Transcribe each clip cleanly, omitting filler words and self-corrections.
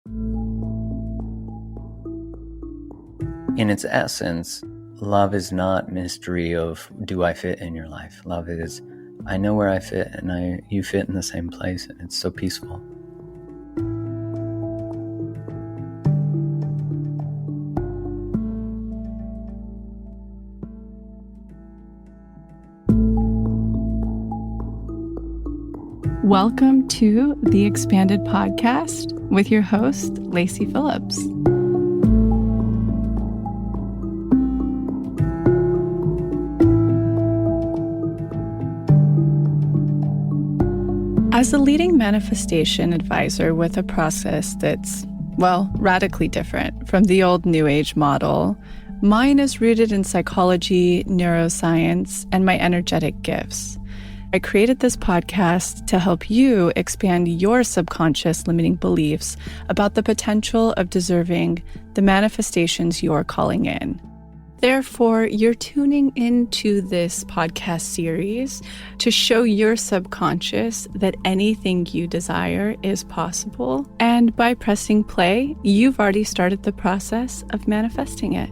In its essence, love is not mystery of do I fit in your life. Love is I know where I fit and you fit in the same place, and it's so peaceful. Welcome to the Expanded Podcast with your host, Lacy Phillips. As a leading manifestation advisor with a process that's, radically different from the old New Age model, mine is rooted in psychology, neuroscience, and my energetic gifts. I created this podcast to help you expand your subconscious limiting beliefs about the potential of deserving the manifestations you're calling in. Therefore, you're tuning into this podcast series to show your subconscious that anything you desire is possible. And by pressing play, you've already started the process of manifesting it.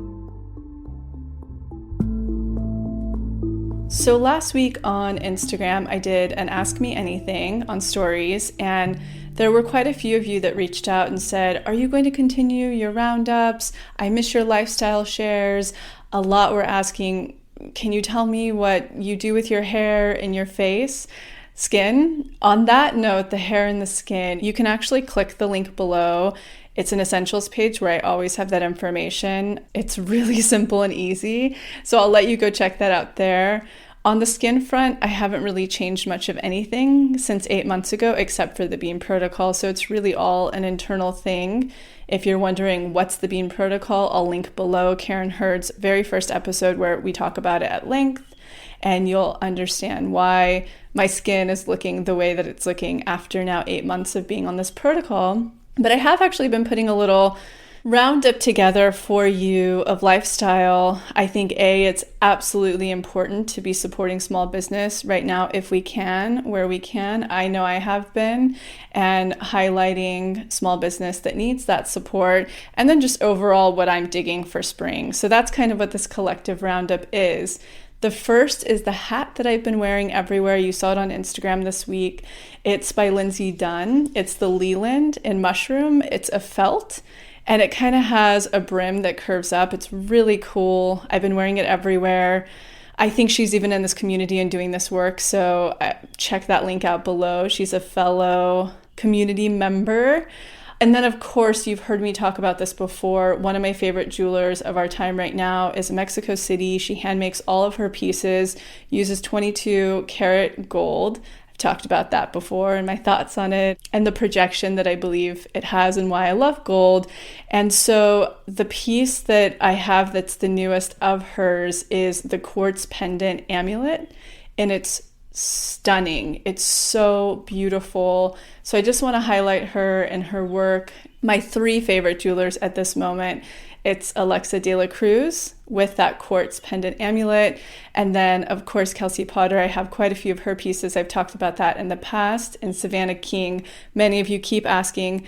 So last week on Instagram, I did an Ask Me Anything on stories, and there were quite a few of you that reached out and said, are you going to continue your roundups? I miss your lifestyle shares. A lot were asking, can you tell me what you do with your hair and your face, skin? On that note, the hair and the skin, you can actually click the link below. It's an essentials page where I always have that information. It's really simple and easy. So I'll let you go check that out there. On the skin front, I haven't really changed much of anything since 8 months ago, except for the Beam Protocol. So it's really all an internal thing. If you're wondering what's the Beam Protocol, I'll link below Karen Hurd's very first episode where we talk about it at length, and you'll understand why my skin is looking the way that it's looking after now 8 months of being on this protocol. But I have actually been putting a little roundup together for you of lifestyle. I think it's absolutely important to be supporting small business right now if we can, where we can. I know I have been, and highlighting small business that needs that support, and then just overall what I'm digging for spring. So that's kind of what this collective roundup is. The first is the hat that I've been wearing everywhere. You saw it on Instagram this week. It's by Lindsay Dunn. It's the Leland in Mushroom. It's a felt, and it kind of has a brim that curves up. It's really cool. I've been wearing it everywhere. I think she's even in this community and doing this work, so check that link out below. She's a fellow community member. And then, of course, you've heard me talk about this before. One of my favorite jewelers of our time right now is Mexico City. She hand makes all of her pieces, uses 22 karat gold. I've talked about that before and my thoughts on it and the projection that I believe it has and why I love gold. And so the piece that I have that's the newest of hers is the quartz pendant amulet, and it's stunning. It's so beautiful. So I just want to highlight her and her work. My 3 favorite jewelers at this moment, it's Alexa de la Cruz with that quartz pendant amulet. And then, of course, Kelsey Potter. I have quite a few of her pieces. I've talked about that in the past. And Savannah King. Many of you keep asking,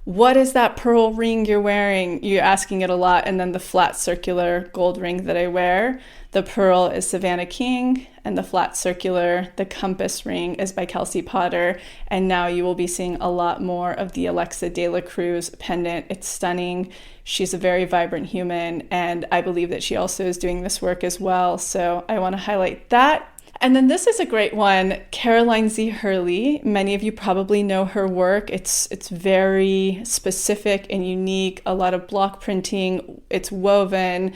what is that pearl ring you're wearing? You're asking it a lot. And then the flat circular gold ring that I wear. The pearl is Savannah King, and the flat circular, the compass ring, is by Kelsey Potter. And now you will be seeing a lot more of the Alexa de la Cruz pendant. It's stunning. She's a very vibrant human, and I believe that she also is doing this work as well. So I want to highlight that. And then this is a great one, Caroline Z. Hurley. Many of you probably know her work. It's very specific and unique, a lot of block printing. It's woven,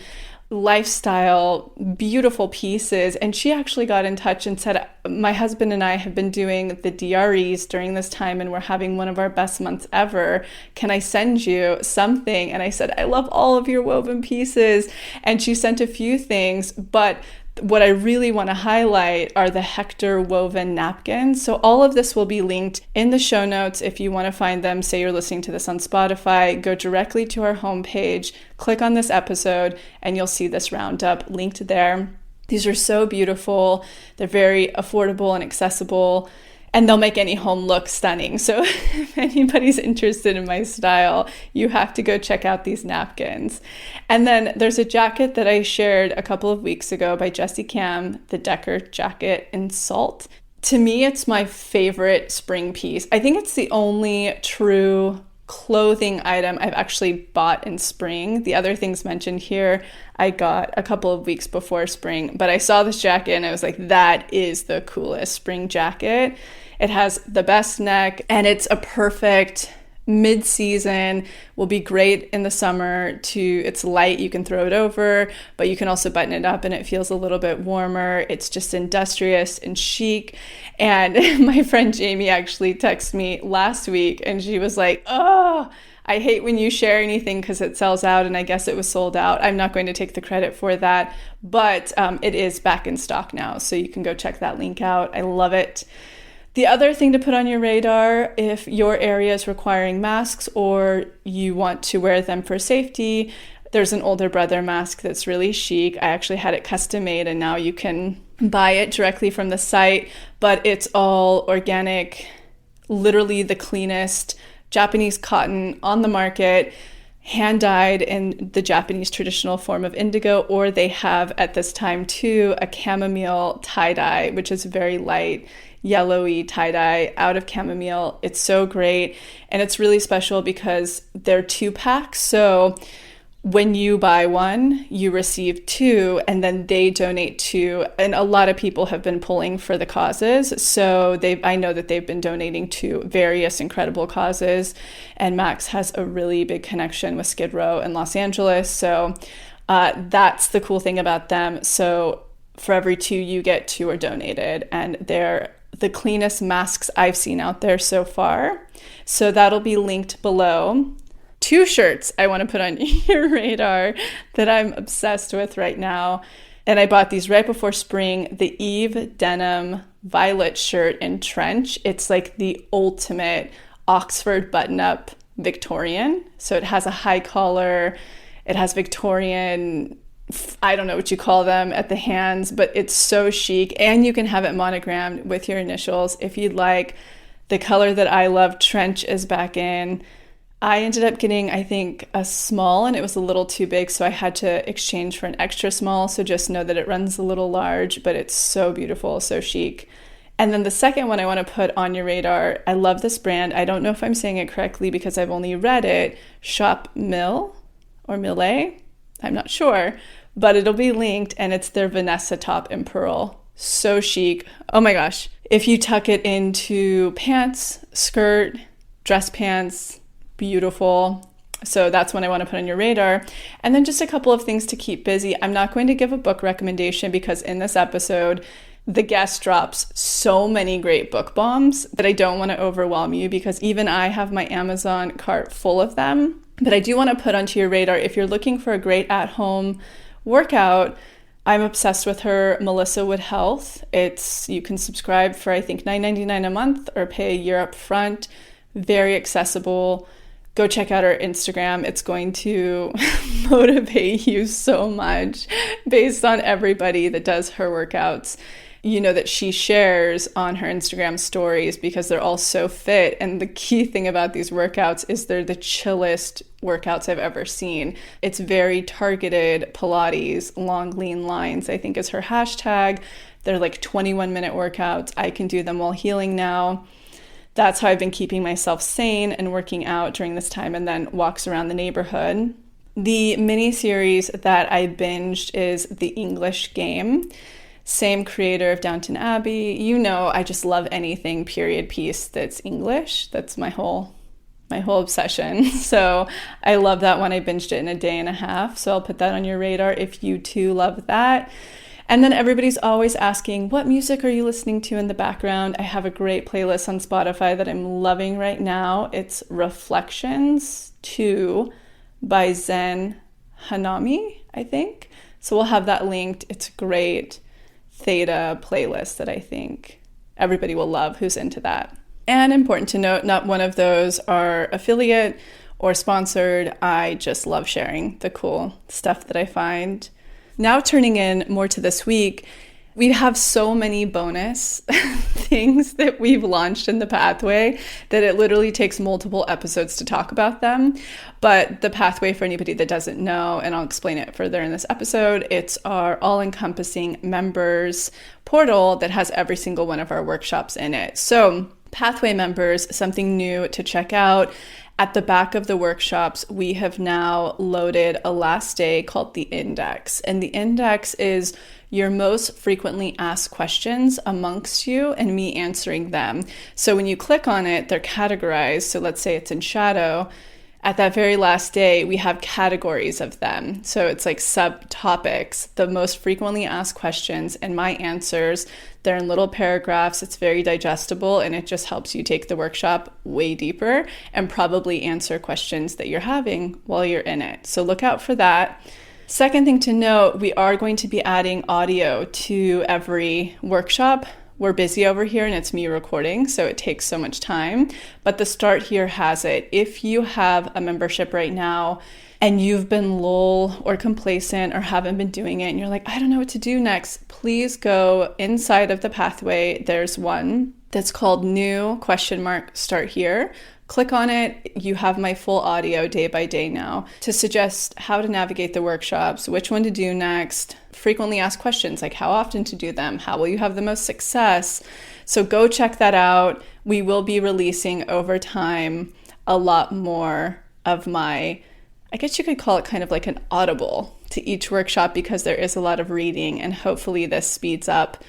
lifestyle, beautiful pieces. And she actually got in touch and said, my husband and I have been doing the DREs during this time and we're having one of our best months ever. Can I send you something? And I said, I love all of your woven pieces. And she sent a few things, but what I really want to highlight are the Hector woven napkins. So all of this will be linked in the show notes. If you want to find them, say you're listening to this on Spotify, go directly to our homepage, click on this episode, and you'll see this roundup linked there. These are so beautiful. They're very affordable and accessible. and they'll make any home look stunning. So if anybody's interested in my style, you have to go check out these napkins. And then there's a jacket that I shared a couple of weeks ago by Jessie Cam, the Decker jacket in Salt. To me, it's my favorite spring piece. I think it's the only true clothing item I've actually bought in spring. The other things mentioned here, I got a couple of weeks before spring, but I saw this jacket and I was like, that is the coolest spring jacket. It has the best neck and it's a perfect mid-season, will be great in the summer. It's light, you can throw it over, but you can also button it up and it feels a little bit warmer. It's just industrious and chic. And my friend Jamie actually texted me last week and she was like, oh, I hate when you share anything because it sells out, and I guess it was sold out. I'm not going to take the credit for that, but it is back in stock now, so you can go check that link out. I love it. The other thing to put on your radar, if your area is requiring masks or you want to wear them for safety, there's an older brother mask that's really chic. I actually had it custom made and now you can buy it directly from the site, but it's all organic, literally the cleanest Japanese cotton on the market, hand dyed in the Japanese traditional form of indigo, or they have at this time too a chamomile tie-dye, which is very light, yellowy tie-dye out of chamomile. It's so great. And it's really special because they're 2-packs. So when you buy one, you receive 2, and then they donate 2. And a lot of people have been pulling for the causes. So I know that they've been donating to various incredible causes. And Max has a really big connection with Skid Row in Los Angeles. So that's the cool thing about them. So for every 2 you get, 2 are donated. And they're the cleanest masks I've seen out there so far. So that'll be linked below. 2 shirts I want to put on your radar that I'm obsessed with right now. And I bought these right before spring. The Eve denim violet shirt in trench. It's like the ultimate Oxford button-up Victorian. So it has a high collar. It has Victorian, I don't know what you call them, at the hands, but it's so chic. And you can have it monogrammed with your initials if you'd like. The color that I love, trench, is back in. I ended up getting, I think, a small, and it was a little too big, so I had to exchange for an extra small. So just know that it runs a little large, but it's so beautiful, so chic. And then the second one I want to put on your radar, I love this brand. I don't know if I'm saying it correctly because I've only read it. Shop Mill or Millet, I'm not sure, but it'll be linked, and it's their Vanessa top in pearl. So chic. Oh my gosh. If you tuck it into pants, skirt, dress pants, beautiful. So that's one I want to put on your radar. And then just a couple of things to keep busy. I'm not going to give a book recommendation because in this episode, the guest drops so many great book bombs that I don't want to overwhelm you because even I have my Amazon cart full of them. But I do want to put onto your radar, if you're looking for a great at-home workout, I'm obsessed with her, Melissa Wood Health. You can subscribe for I think $9.99 a month or pay a year up front. Very accessible. Go check out her Instagram. It's going to motivate you so much based on everybody that does her workouts. You know that she shares on her Instagram stories because they're all so fit. And the key thing about these workouts is they're the chillest workouts I've ever seen. It's very targeted Pilates, long lean lines, I think is her hashtag. They're like 21-minute workouts. I can do them while healing now. That's how I've been keeping myself sane and working out during this time, and then walks around the neighborhood. The mini-series that I binged is The English Game. Same creator of Downton Abbey. You know, I just love anything period piece that's English. That's my whole obsession. So I love that one. I binged it in a day and a half. So I'll put that on your radar if you too love that. And then everybody's always asking, what music are you listening to in the background? I have a great playlist on Spotify that I'm loving right now. It's Reflections 2 by Zen Hanami, I think. So we'll have that linked. It's a great theta playlist that I think everybody will love who's into that. And important to note, not one of those are affiliate or sponsored. I just love sharing the cool stuff that I find. Now turning in more to this week, We have so many bonus things that we've launched in the pathway that it literally takes multiple episodes to talk about them. But the pathway, for anybody that doesn't know, and I'll explain it further in this episode, it's our all-encompassing members portal that has every single one of our workshops in it. So pathway members, something new to check out. At the back of the workshops, we have now loaded a last day called the index. And the index is your most frequently asked questions amongst you and me answering them. So when you click on it, they're categorized. So let's say it's in shadow. At that very last day, we have categories of them. So it's like subtopics, the most frequently asked questions and my answers. They're in little paragraphs. It's very digestible, and it just helps you take the workshop way deeper and probably answer questions that you're having while you're in it. So look out for that. Second thing to note, we are going to be adding audio to every workshop. We're busy over here and it's me recording, so it takes so much time. But the start here has it. If you have a membership right now and you've been lull or complacent or haven't been doing it and you're like, I don't know what to do next, please go inside of the pathway. There's one that's called new ? Start here. Click on it. You have my full audio day by day now to suggest how to navigate the workshops, which one to do next, frequently asked questions like how often to do them, how will you have the most success. So go check that out. We will be releasing over time a lot more of my, I guess you could call it kind of like an audible to each workshop, because there is a lot of reading, and hopefully this speeds up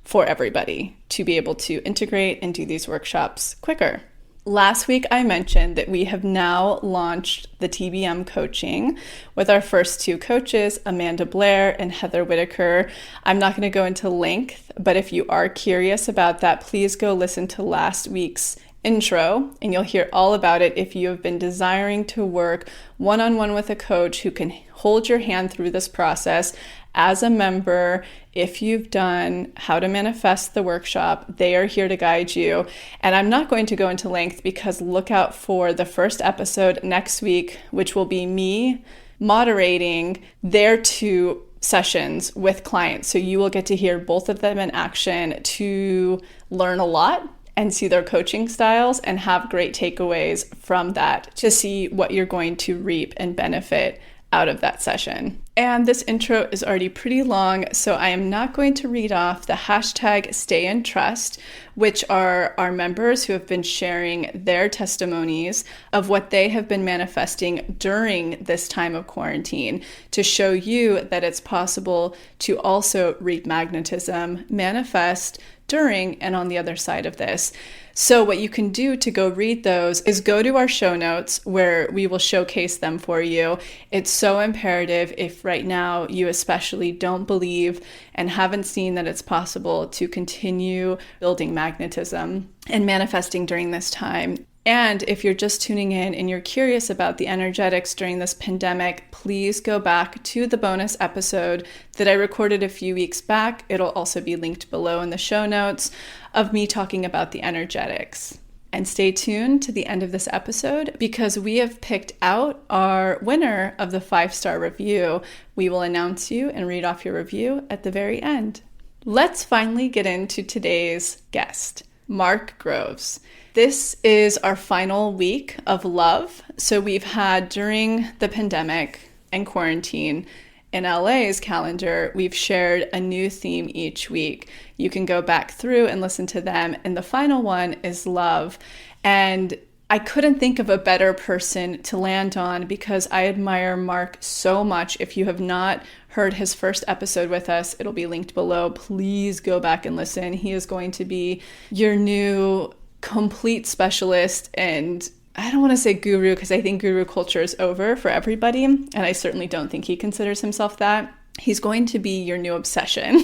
for everybody to be able to integrate and do these workshops quicker. Last week, I mentioned that we have now launched the TBM coaching with our first two coaches, Amanda Blair and Heather Whitaker. I'm not going to go into length, but if you are curious about that, please go listen to last week's intro and you'll hear all about it if you have been desiring to work one-on-one with a coach who can hold your hand through this process. As a member, if you've done How to Manifest the workshop, they are here to guide you. And I'm not going to go into length because look out for the first episode next week, which will be me moderating their two sessions with clients. So you will get to hear both of them in action to learn a lot and see their coaching styles and have great takeaways from that to see what you're going to reap and benefit out of that session. And this intro is already pretty long, so I am not going to read off the hashtag Stay in Trust, which are our members who have been sharing their testimonies of what they have been manifesting during this time of quarantine to show you that it's possible to also reap magnetism, manifest during and on the other side of this. So what you can do to go read those is go to our show notes where we will showcase them for you. It's so imperative if right now you especially don't believe and haven't seen that it's possible to continue building magnetism and manifesting during this time. And if you're just tuning in and you're curious about the energetics during this pandemic, please go back to the bonus episode that I recorded a few weeks back. It'll also be linked below in the show notes of me talking about the energetics. And stay tuned to the end of this episode because we have picked out our winner of the 5-star review. We will announce you and read off your review at the very end. Let's finally get into today's guest, Mark Groves. This is our final week of love. So we've had during the pandemic and quarantine in LA's calendar, we've shared a new theme each week. You can go back through and listen to them. And the final one is love. And I couldn't think of a better person to land on because I admire Mark so much. If you have not heard his first episode with us, it'll be linked below. Please go back and listen. He is going to be your new complete specialist, and I don't want to say guru because I think guru culture is over for everybody, and I certainly don't think he considers himself that. He's going to be your new obsession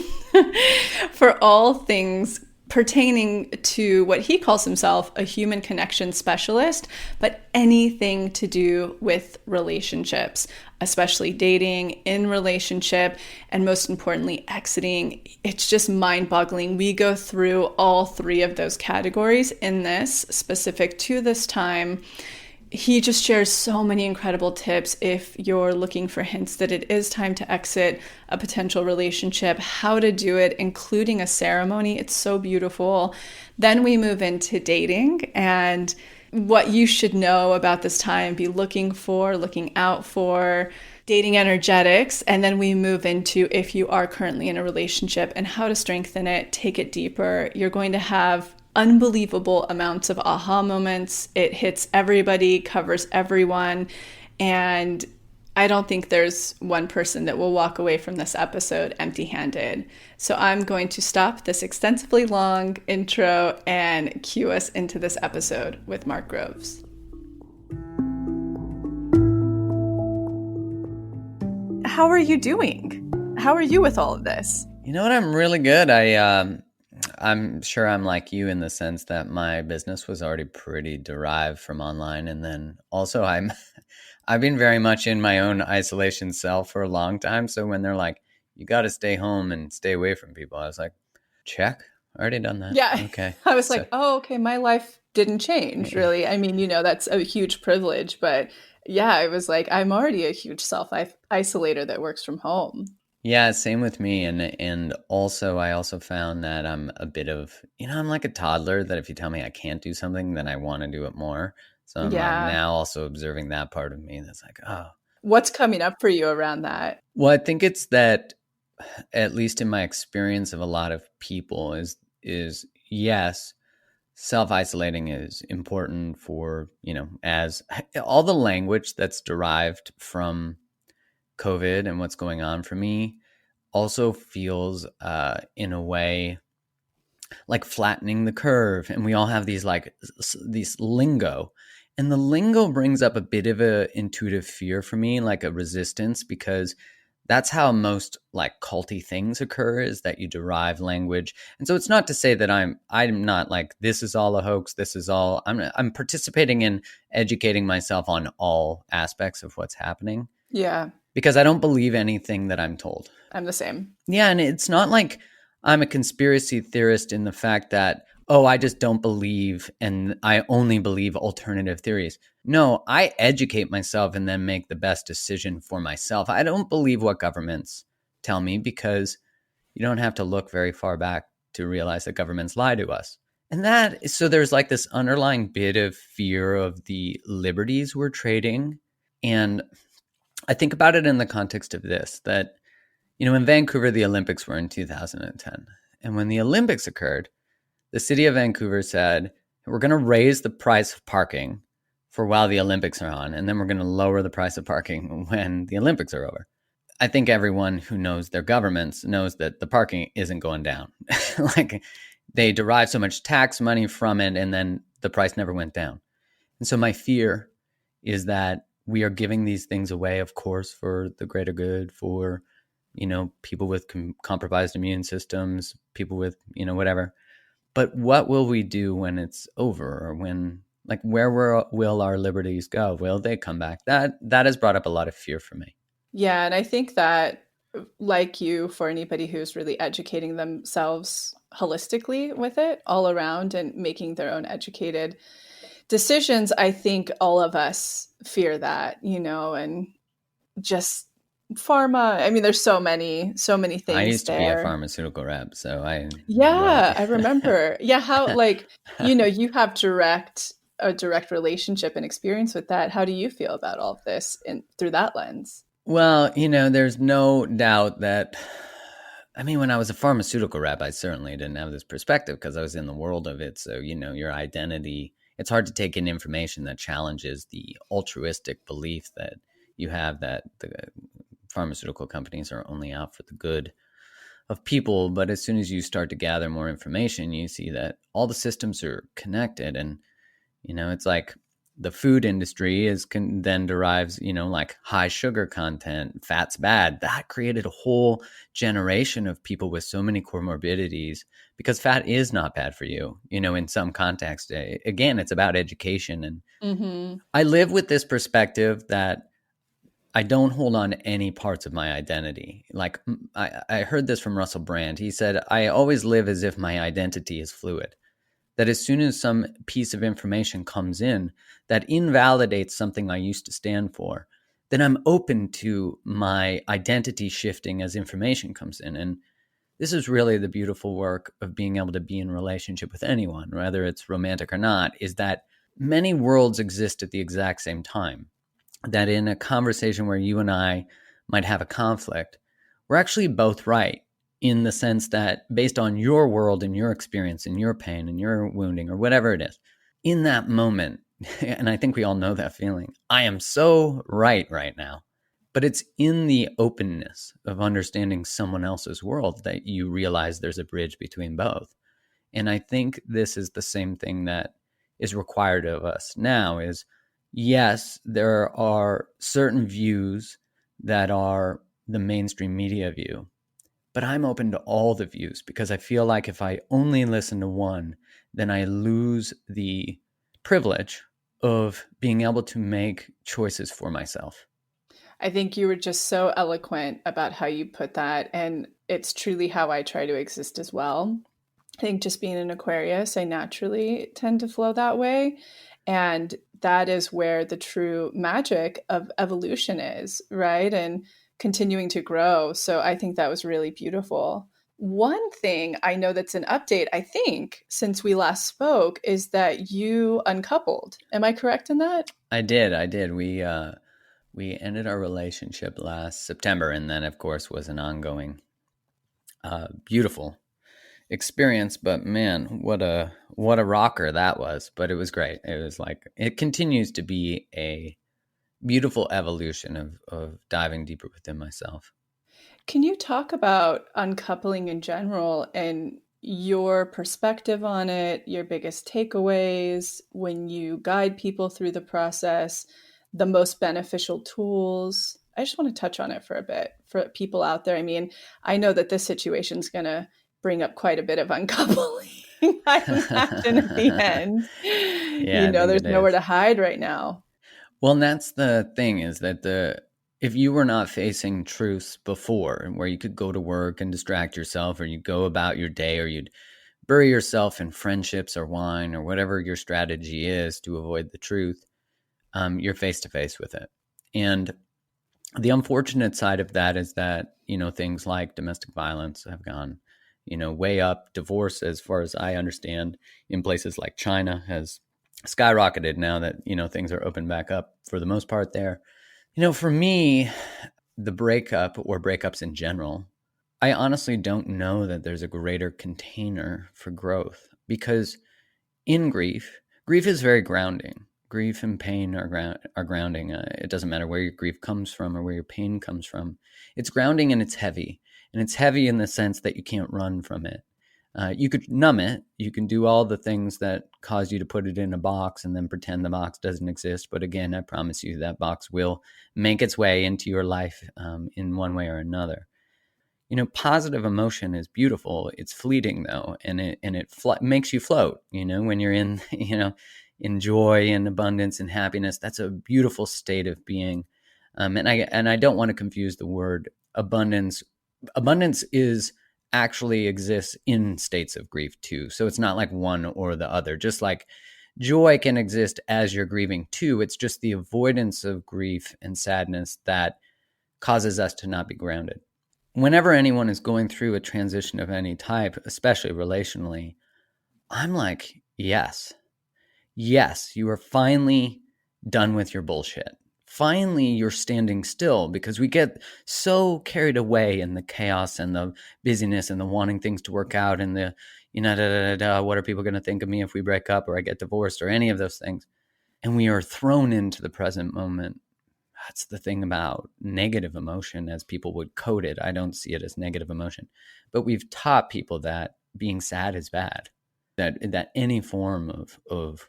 for all things pertaining to what he calls himself a human connection specialist, but anything to do with relationships, especially dating, in relationship, and most importantly, exiting. It's just mind-boggling. We go through all three of those categories in this, specific to this time. he just shares so many incredible tips if you're looking for hints that it is time to exit a potential relationship, how to do it, including a ceremony. It's so beautiful. Then we move into dating and what you should know about this time, be looking for, looking out for, dating energetics. And then we move into if you are currently in a relationship and how to strengthen it, take it deeper. You're going to have unbelievable amounts of aha moments. It hits everybody, covers everyone. And I don't think there's one person that will walk away from this episode empty handed. So I'm going to stop this extensively long intro and cue us into this episode with Mark Groves. How are you doing? How are you with all of this? You know what? I'm really good. I'm sure I'm like you in the sense that my business was already pretty derived from online, and then also I've been very much in my own isolation cell for a long time. So when they're like, "You got to stay home and stay away from people," I was like, "Check, already done that." Yeah. Okay, I was so like, oh, okay, my life didn't change really. I mean, that's a huge privilege, but yeah, I was like, I'm already a huge self isolator that works from home. yeah, same with me, and also I also found that I'm a bit of I'm like a toddler that if you tell me I can't do something, then I want to do it more. So I'm Yeah. now also observing that part of me that's like, oh, What's coming up for you around that? well, I think it's that at least in my experience of a lot of people is yes, self-isolating is important for, as all the language that's derived from COVID and what's going on for me also feels in a way like flattening the curve, and we all have these like these lingo, and the lingo brings up a bit of a intuitive fear for me, like a resistance, because that's how most like culty things occur, is that you derive language. And so it's not to say that I'm not like this is all a hoax, this is all I'm participating in educating myself on all aspects of what's happening, Yeah, because I don't believe anything that I'm told. I'm the same. Yeah, and it's not like I'm a conspiracy theorist in the fact that, oh, I just don't believe and I only believe alternative theories. No, I educate myself and then make the best decision for myself. I don't believe what governments tell me, because you don't have to look very far back to realize that governments lie to us. And so there's like this underlying bit of fear of the liberties we're trading. And I think about it in the context of this, that in Vancouver, the Olympics were in 2010. And when the Olympics occurred, the city of Vancouver said, we're going to raise the price of parking for while the Olympics are on, and then we're going to lower the price of parking when the Olympics are over. I think everyone who knows their governments knows that the parking isn't going down. Like, they derive so much tax money from it, and then the price never went down. And so my fear is that we are giving these things away, of course, for the greater good, for people with compromised immune systems, people with, whatever. But what will we do when it's over, or when, like, where will our liberties go? Will they come back? That has brought up a lot of fear for me. Yeah, and I think that, like you, for anybody who's really educating themselves holistically with it all around and making their own educated decisions, I think all of us fear that, and just pharma. I mean, there's so many I things used to be a there. pharmaceutical rep, so I well, Yeah, I remember. Yeah, how like, you have a direct relationship and experience with that. How do you feel about all of this in through that lens? well, there's no doubt that. I mean, when I was a pharmaceutical rep, I certainly didn't have this perspective because I was in the world of it. So, your identity, it's hard to take in information that challenges the altruistic belief that you have that the pharmaceutical companies are only out for the good of people. But as soon as you start to gather more information, you see that all the systems are connected. And, it's like the food industry then derives, like high sugar content, fat's bad. That created a whole generation of people with so many comorbidities, because fat is not bad for you, in some context. Again, it's about education. And Mm-hmm. I live with this perspective that I don't hold on to any parts of my identity. Like, I heard this from Russell Brand. He said, I always live as if my identity is fluid. that as soon as some piece of information comes in that invalidates something I used to stand for, then I'm open to my identity shifting as information comes in. And this is really the beautiful work of being able to be in relationship with anyone, whether it's romantic or not, is that many worlds exist at the exact same time. That in a conversation where you and I might have a conflict, we're actually both right, in the sense that based on your world and your experience and your pain and your wounding or whatever it is, in that moment, and I think we all know that feeling, I am so right now. But it's in the openness of understanding someone else's world that you realize there's a bridge between both. And I think this is the same thing that is required of us now is, yes, there are certain views that are the mainstream media view, but I'm open to all the views because I feel like if I only listen to one, then I lose the privilege of being able to make choices for myself. I think you were just so eloquent about how you put that. And it's truly how I try to exist as well. I think just being an Aquarius, I naturally tend to flow that way. And that is where the true magic of evolution is, right? And continuing to grow. So I think that was really beautiful. One thing I know that's an update, I think, since we last spoke, is that you uncoupled. Am I correct in that? I did. We ended our relationship last September, and then, of course, was an ongoing, beautiful experience. But man, what a rocker that was! But it was great. It was like it continues to be a beautiful evolution of diving deeper within myself. Can you talk about uncoupling in general and your perspective on it, your biggest takeaways when you guide people through the process, the most beneficial tools? I just want to touch on it for a bit for people out there. I mean, I know that this situation is going to bring up quite a bit of uncoupling. I imagine at the end, Yeah, I think there's it nowhere is. to hide right now. Well, and that's the thing is that the if you were not facing truths before, where you could go to work and distract yourself, or you go about your day, or you'd bury yourself in friendships or wine or whatever your strategy is to avoid the truth, you're face to face with it. And the unfortunate side of that is that, things like domestic violence have gone, way up. Divorce, as far as I understand, in places like China has skyrocketed now that, things are open back up for the most part there. For me, the breakup or breakups in general, I honestly don't know that there's a greater container for growth because in grief is very grounding. Grief and pain are grounding. It doesn't matter where your grief comes from or where your pain comes from. It's grounding and it's heavy. And it's heavy in the sense that you can't run from it. You could numb it. You can do all the things that cause you to put it in a box and then pretend the box doesn't exist. But again, I promise you that box will make its way into your life in one way or another. Positive emotion is beautiful. It's fleeting though, and it makes you float. When you're in, in joy and abundance and happiness, that's a beautiful state of being. And I don't want to confuse the word abundance. Abundance is actually exists in states of grief too. So it's not like one or the other. Just like joy can exist as you're grieving too. It's just the avoidance of grief and sadness that causes us to not be grounded. Whenever anyone is going through a transition of any type, especially relationally, I'm like, yes, you are finally done with your bullshit. Finally, you're standing still because we get so carried away in the chaos and the busyness and the wanting things to work out and the, what are people going to think of me if we break up or I get divorced or any of those things. And we are thrown into the present moment. That's the thing about negative emotion as people would code it. I don't see it as negative emotion, but we've taught people that being sad is bad, that any form of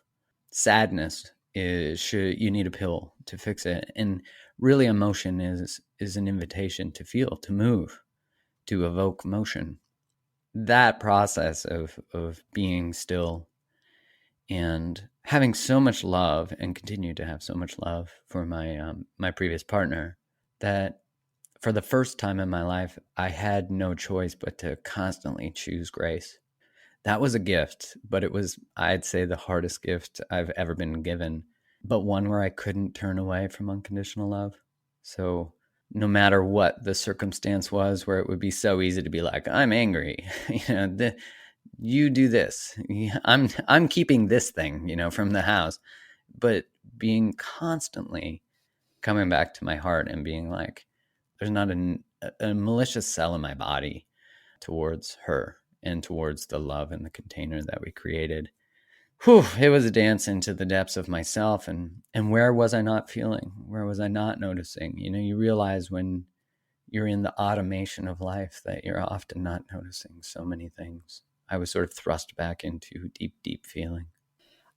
sadness you need a pill to fix it. And really emotion is an invitation to feel, to move, to evoke motion. That process of being still and having so much love and continue to have so much love for my previous partner that for the first time in my life I had no choice but to constantly choose grace. That was a gift, but it was, I'd say, the hardest gift I've ever been given, but one where I couldn't turn away from unconditional love. So no matter what the circumstance was, where it would be so easy to be like, I'm angry, you do this. I'm keeping this thing, from the house. But being constantly coming back to my heart and being like, there's not a malicious cell in my body towards her and towards the love and the container that we created. Whew, it was a dance into the depths of myself, and where was I not feeling? Where was I not noticing? You realize when you're in the automation of life that you're often not noticing so many things. I was sort of thrust back into deep, deep feeling.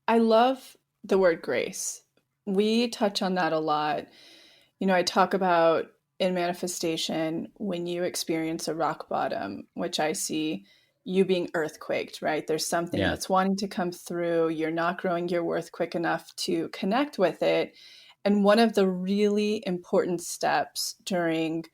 I love the word grace. We touch on that a lot. I talk about in manifestation when you experience a rock bottom, which I see you being earthquaked, right? There's something Yeah. that's wanting to come through. You're not growing your worth quick enough to connect with it. And one of the really important steps during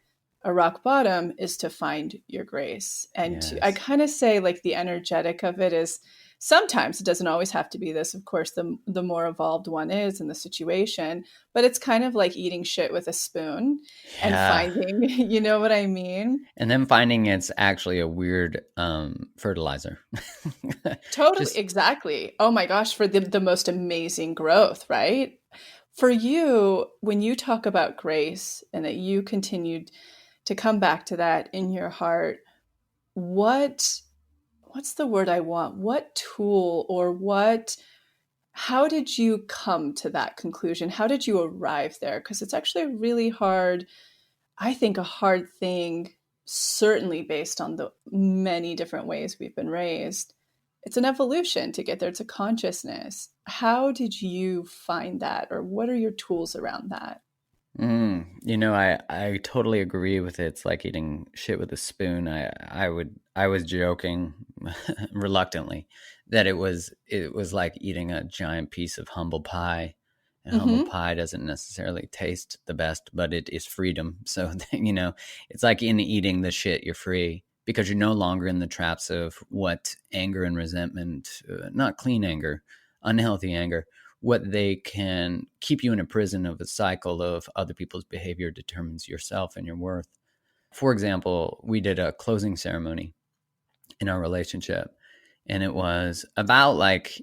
a rock bottom is to find your grace. And I Yes. kind of say, like, the energetic of it is sometimes it doesn't always have to be this. Of course, the more evolved one is in the situation, but it's kind of like eating shit with a spoon and Yeah. finding, you know what I mean? And then finding it's actually a weird fertilizer. Totally, Just, exactly. Oh my gosh, for the most amazing growth, right? For you, when you talk about grace and that you continued to come back to that in your heart, what what's the word I want? What tool or what how did you come to that conclusion? How did you arrive there? Because it's actually really hard, I think a hard thing, certainly based on the many different ways we've been raised. It's an evolution to get there to consciousness. How did you find that, or what are your tools around that? I totally agree with it. It's like eating shit with a spoon. I was joking reluctantly that it was like eating a giant piece of humble pie. And humble Mm-hmm. pie doesn't necessarily taste the best, but it is freedom. So, it's like in eating the shit, you're free because you're no longer in the traps of what anger and resentment, not clean anger, unhealthy anger, what they can keep you in a prison of a cycle of other people's behavior determines yourself and your worth. For example, we did a closing ceremony in our relationship, and it was about like,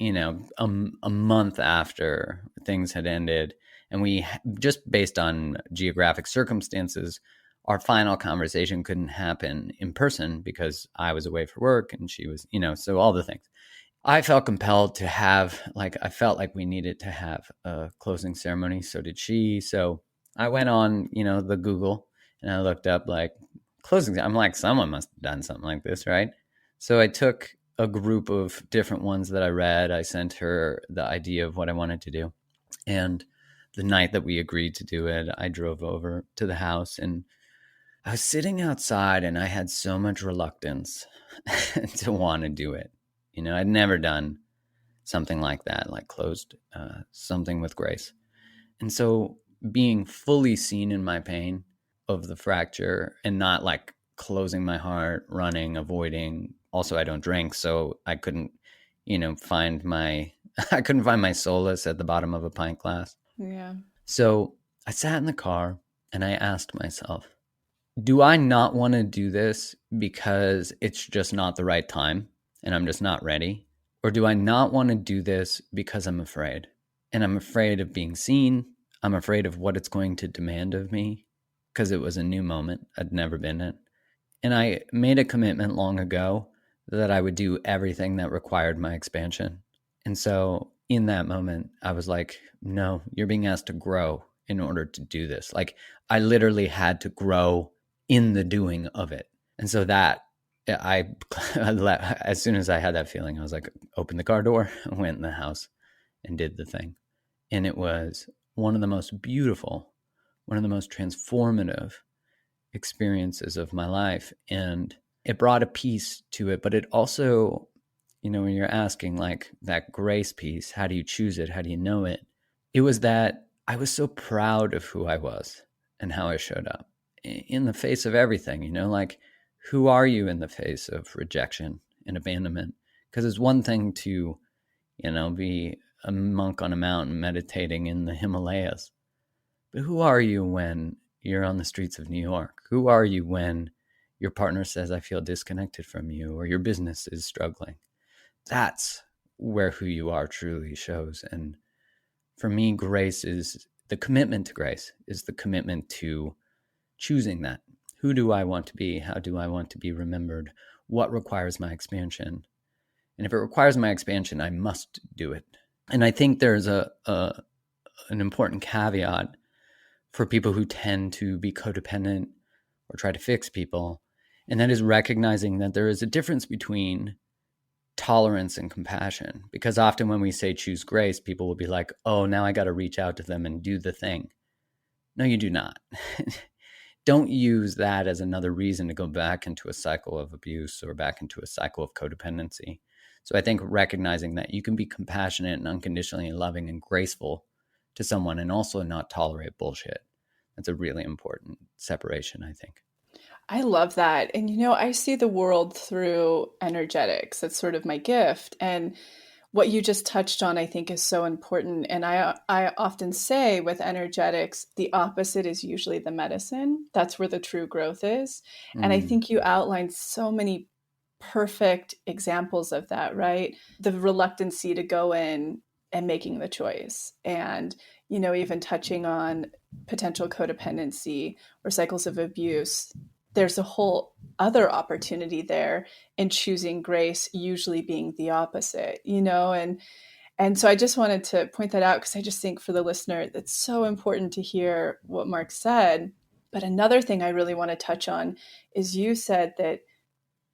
a month after things had ended. And we, just based on geographic circumstances, our final conversation couldn't happen in person because I was away for work and she was, so all the things. I felt compelled to have, like, I felt like we needed to have a closing ceremony. So did she. So I went on, the Google, and I looked up like closing. I'm like, someone must have done something like this, right? So I took a group of different ones that I read. I sent her the idea of what I wanted to do. And the night that we agreed to do it, I drove over to the house, and I was sitting outside and I had so much reluctance to want to do it. I'd never done something like that, like closed something with grace. And so being fully seen in my pain of the fracture and not like closing my heart, running, avoiding. Also, I don't drink, so I couldn't, find my I couldn't find my solace at the bottom of a pint glass. Yeah. So I sat in the car and I asked myself, do I not want to do this because it's just not the right time and I'm just not ready? Or do I not want to do this because I'm afraid? And I'm afraid of being seen. I'm afraid of what it's going to demand of me because it was a new moment. I'd never been in. And I made a commitment long ago that I would do everything that required my expansion. And so in that moment, I was like, no, you're being asked to grow in order to do this. Like, I literally had to grow in the doing of it. And so that I, as soon as I had that feeling, I was like, open the car door, went in the house and did the thing. And it was one of the most beautiful, one of the most transformative experiences of my life. And it brought a peace to it, but it also, when you're asking like that grace piece, how do you choose it? How do you know it? It was that I was so proud of who I was and how I showed up in the face of everything, like, who are you in the face of rejection and abandonment. Because it's one thing to, be a monk on a mountain meditating in the Himalayas. But who are you when you're on the streets of New York? Who are you when your partner says, I feel disconnected from you, or your business is struggling? That's where who you are truly shows. And for me, grace is the commitment to grace, is the commitment to choosing that. Who do I want to be? How do I want to be remembered? What requires my expansion? And if it requires my expansion, I must do it. And I think there's an important caveat for people who tend to be codependent or try to fix people. And that is recognizing that there is a difference between tolerance and compassion. Because often when we say choose grace, people will be like, oh, now I got to reach out to them and do the thing. No, you do not. Don't use that as another reason to go back into a cycle of abuse or back into a cycle of codependency. So I think recognizing that you can be compassionate and unconditionally loving and graceful to someone and also not tolerate bullshit. That's a really important separation, I think. I love that. And I see the world through energetics. That's sort of my gift. And what you just touched on, I think, is so important. And I often say with energetics, the opposite is usually the medicine. That's where the true growth is. And I think you outlined so many perfect examples of that, right? The reluctancy to go in and making the choice. And, even touching on potential codependency or cycles of abuse, there's a whole other opportunity there in choosing grace, usually being the opposite, and so I just wanted to point that out because I just think for the listener, it's so important to hear what Mark said. But another thing I really want to touch on is you said that,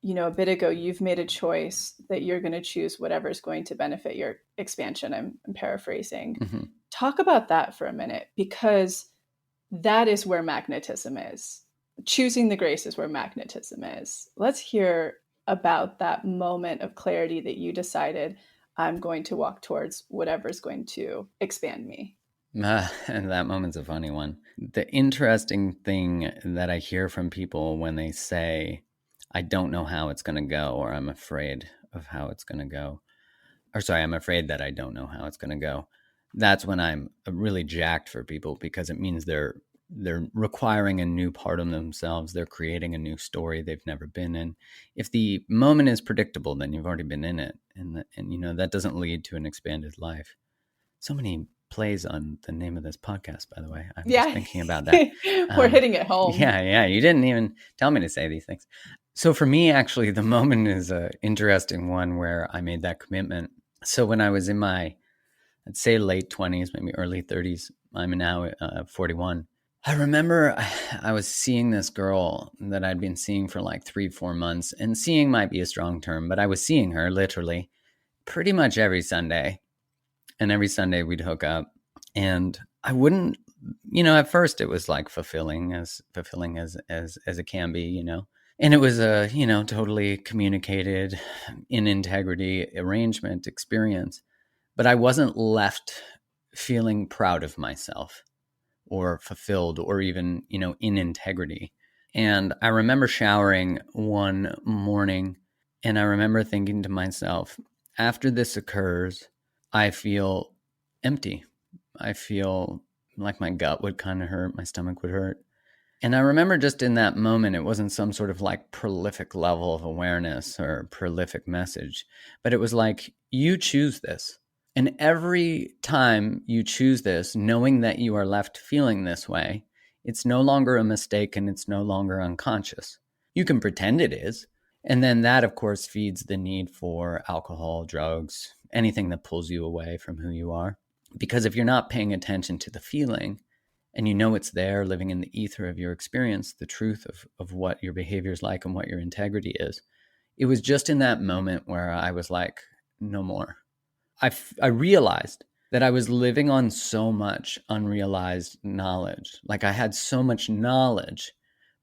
a bit ago, you've made a choice that you're going to choose whatever is going to benefit your expansion. I'm paraphrasing. Mm-hmm. Talk about that for a minute, because that is where magnetism is. Choosing the grace is where magnetism is. Let's hear about that moment of clarity that you decided, I'm going to walk towards whatever is going to expand me. And that moment's a funny one. The interesting thing that I hear from people when they say, I don't know how it's going to go, or I'm afraid of how it's going to go, or sorry, I'm afraid that I don't know how it's going to go. That's when I'm really jacked for people, because it means they're requiring a new part of themselves. They're creating a new story they've never been in. If the moment is predictable, then you've already been in it. And that doesn't lead to an expanded life. So many plays on the name of this podcast, by the way. I'm just thinking about that. We're hitting it home. Yeah. You didn't even tell me to say these things. So for me, actually, the moment is an interesting one where I made that commitment. So when I was in my, I'd say late 20s, maybe early 30s, I'm now 41. I remember I was seeing this girl that I'd been seeing for like 3-4 months, and seeing might be a strong term, but I was seeing her literally pretty much every Sunday. And every Sunday we'd hook up, and I wouldn't, at first it was like fulfilling as it can be, and it was a, totally communicated in integrity arrangement experience, but I wasn't left feeling proud of myself or fulfilled or even, in integrity. And I remember showering one morning, and I remember thinking to myself, after this occurs, I feel empty. I feel like my gut would kind of hurt, my stomach would hurt. And I remember just in that moment, it wasn't some sort of like prolific level of awareness or prolific message, but it was like, you choose this. And every time you choose this, knowing that you are left feeling this way, it's no longer a mistake and it's no longer unconscious. You can pretend it is. And then that, of course, feeds the need for alcohol, drugs, anything that pulls you away from who you are. Because if you're not paying attention to the feeling and it's there living in the ether of your experience, the truth of what your behavior is like and what your integrity is, it was just in that moment where I was like, no more. I realized that I was living on so much unrealized knowledge. Like I had so much knowledge,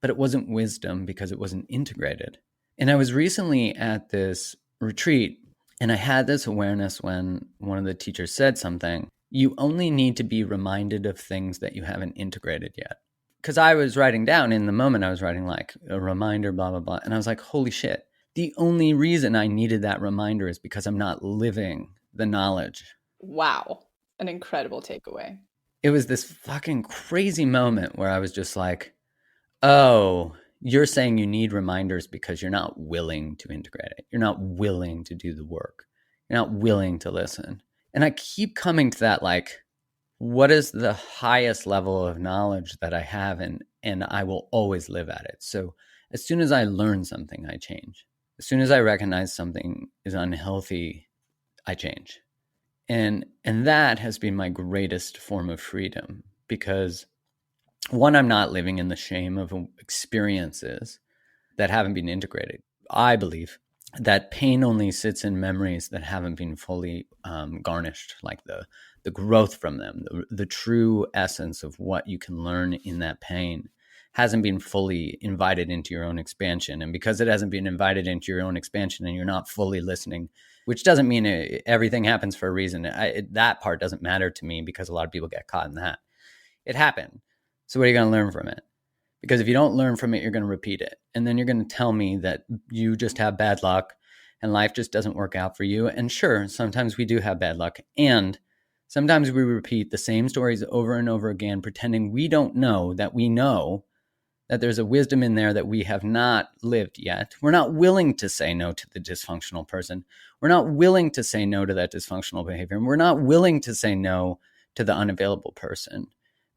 but it wasn't wisdom because it wasn't integrated. And I was recently at this retreat, and I had this awareness when one of the teachers said something. You only need to be reminded of things that you haven't integrated yet. Because I was writing down in the moment, I was writing like a reminder, blah, blah, blah. And I was like, holy shit, The only reason I needed that reminder is because I'm not living the knowledge. Wow. An incredible takeaway. It was this fucking crazy moment where I was just like, oh, you're saying you need reminders because you're not willing to integrate it. You're not willing to do the work. You're not willing to listen. And I keep coming to that, like, what is the highest level of knowledge that I have? And I will always live at it. So as soon as I learn something, I change. As soon as I recognize something is unhealthy, I change. And that has been my greatest form of freedom, because one, I'm not living in the shame of experiences that haven't been integrated. I believe that pain only sits in memories that haven't been fully garnished, like the growth from them, the true essence of what you can learn in that pain hasn't been fully invited into your own expansion. And because it hasn't been invited into your own expansion and you're not fully listening, which doesn't mean everything happens for a reason. That part doesn't matter to me, because a lot of people get caught in that. It happened. So what are you going to learn from it? Because if you don't learn from it, you're going to repeat it. And then you're going to tell me that you just have bad luck and life just doesn't work out for you. And sure, sometimes we do have bad luck. And sometimes we repeat the same stories over and over again, pretending we don't know that there's a wisdom in there that we have not lived yet. We're not willing to say no to the dysfunctional person. We're not willing to say no to that dysfunctional behavior. And we're not willing to say no to the unavailable person.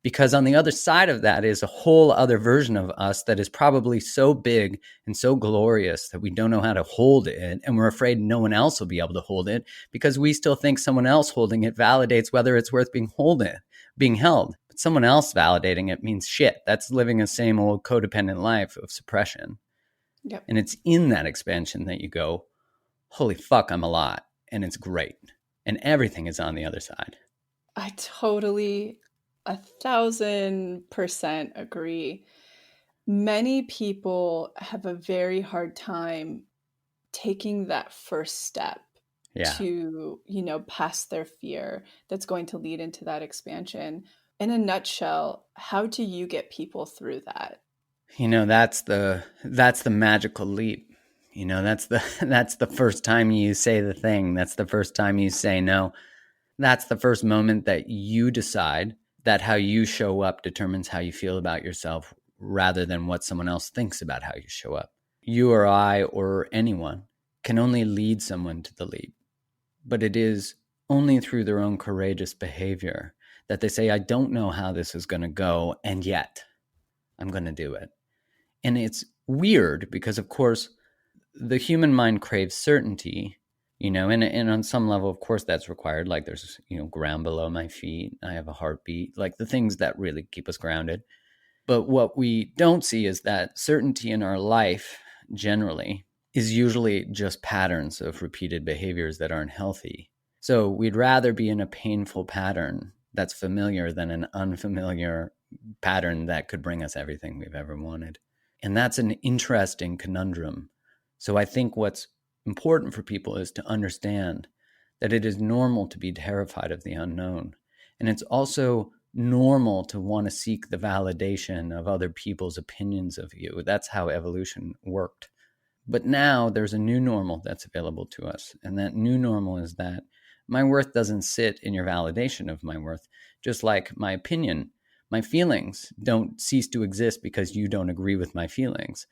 Because on the other side of that is a whole other version of us that is probably so big and so glorious that we don't know how to hold it. And we're afraid no one else will be able to hold it, because we still think someone else holding it validates whether it's worth being held. But someone else validating it means shit. That's living the same old codependent life of suppression. Yep. And it's in that expansion that you go, holy fuck, I'm a lot. And it's great. And everything is on the other side. I totally 1,000% agree. Many people have a very hard time taking that first step Yeah. to, pass their fear that's going to lead into that expansion. In a nutshell, how do you get people through that? That's the magical leap. That's the first time you say the thing. That's the first time you say no. That's the first moment that you decide that how you show up determines how you feel about yourself, rather than what someone else thinks about how you show up. You or I or anyone can only lead someone to the leap, but it is only through their own courageous behavior that they say, I don't know how this is going to go, and yet I'm going to do it. And it's weird because, of course, the human mind craves certainty, and on some level, of course, that's required. Like there's, ground below my feet. I have a heartbeat, like the things that really keep us grounded. But what we don't see is that certainty in our life generally is usually just patterns of repeated behaviors that aren't healthy. So we'd rather be in a painful pattern that's familiar than an unfamiliar pattern that could bring us everything we've ever wanted. And that's an interesting conundrum. So I think what's important for people is to understand that it is normal to be terrified of the unknown. And it's also normal to want to seek the validation of other people's opinions of you. That's how evolution worked. But now there's a new normal that's available to us. And that new normal is that my worth doesn't sit in your validation of my worth, just like my opinion. My feelings don't cease to exist because you don't agree with my feelings.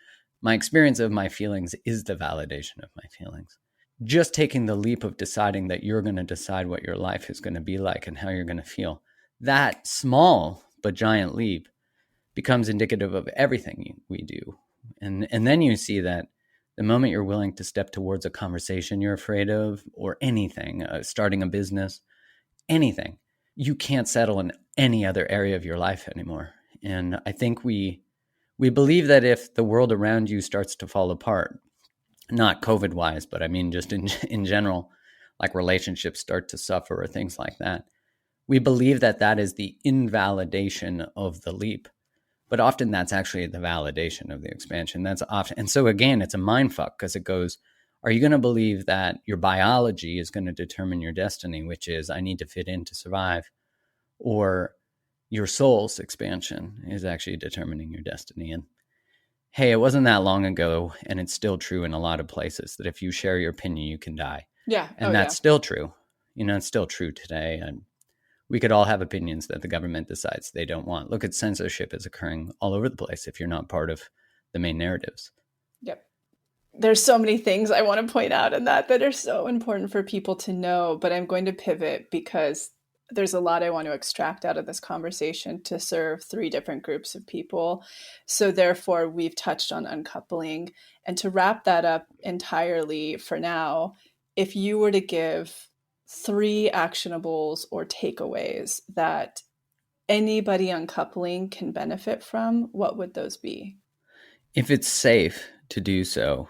My experience of my feelings is the validation of my feelings. Just taking the leap of deciding that you're going to decide what your life is going to be like and how you're going to feel, that small but giant leap becomes indicative of everything we do. And then you see that the moment you're willing to step towards a conversation you're afraid of, or anything, starting a business, anything, you can't settle in any other area of your life anymore. And I think we believe that if the world around you starts to fall apart, not COVID wise, but I mean just in general, like relationships start to suffer or things like that, we believe that that is the invalidation of the leap. But often that's actually the validation of the expansion. That's often, and so again, it's a mind fuck, because it goes, are you going to believe that your biology is going to determine your destiny, which is I need to fit in to survive, or your soul's expansion is actually determining your destiny? hey, it wasn't that long ago, and it's still true in a lot of places that if you share your opinion, you can die. Yeah. Oh, And yeah. that's still true. It's still true today. And we could all have opinions that the government decides they don't want. Look at censorship is occurring all over the place if you're not part of the main narratives. Yep. There's so many things I want to point out in that are so important for people to know, but I'm going to pivot because there's a lot I want to extract out of this conversation to serve three different groups of people. So therefore, we've touched on uncoupling. And to wrap that up entirely for now, if you were to give three actionables or takeaways that anybody uncoupling can benefit from, what would those be? If it's safe to do so,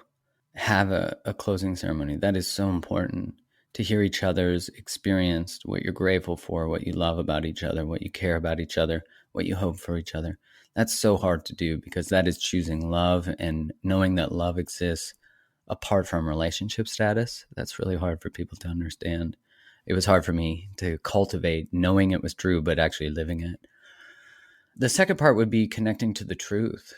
have a closing ceremony. That is so important to hear each other's experience, what you're grateful for, what you love about each other, what you care about each other, what you hope for each other. That's so hard to do because that is choosing love and knowing that love exists apart from relationship status. That's really hard for people to understand. It was hard for me to cultivate knowing it was true, but actually living it. The second part would be connecting to the truth.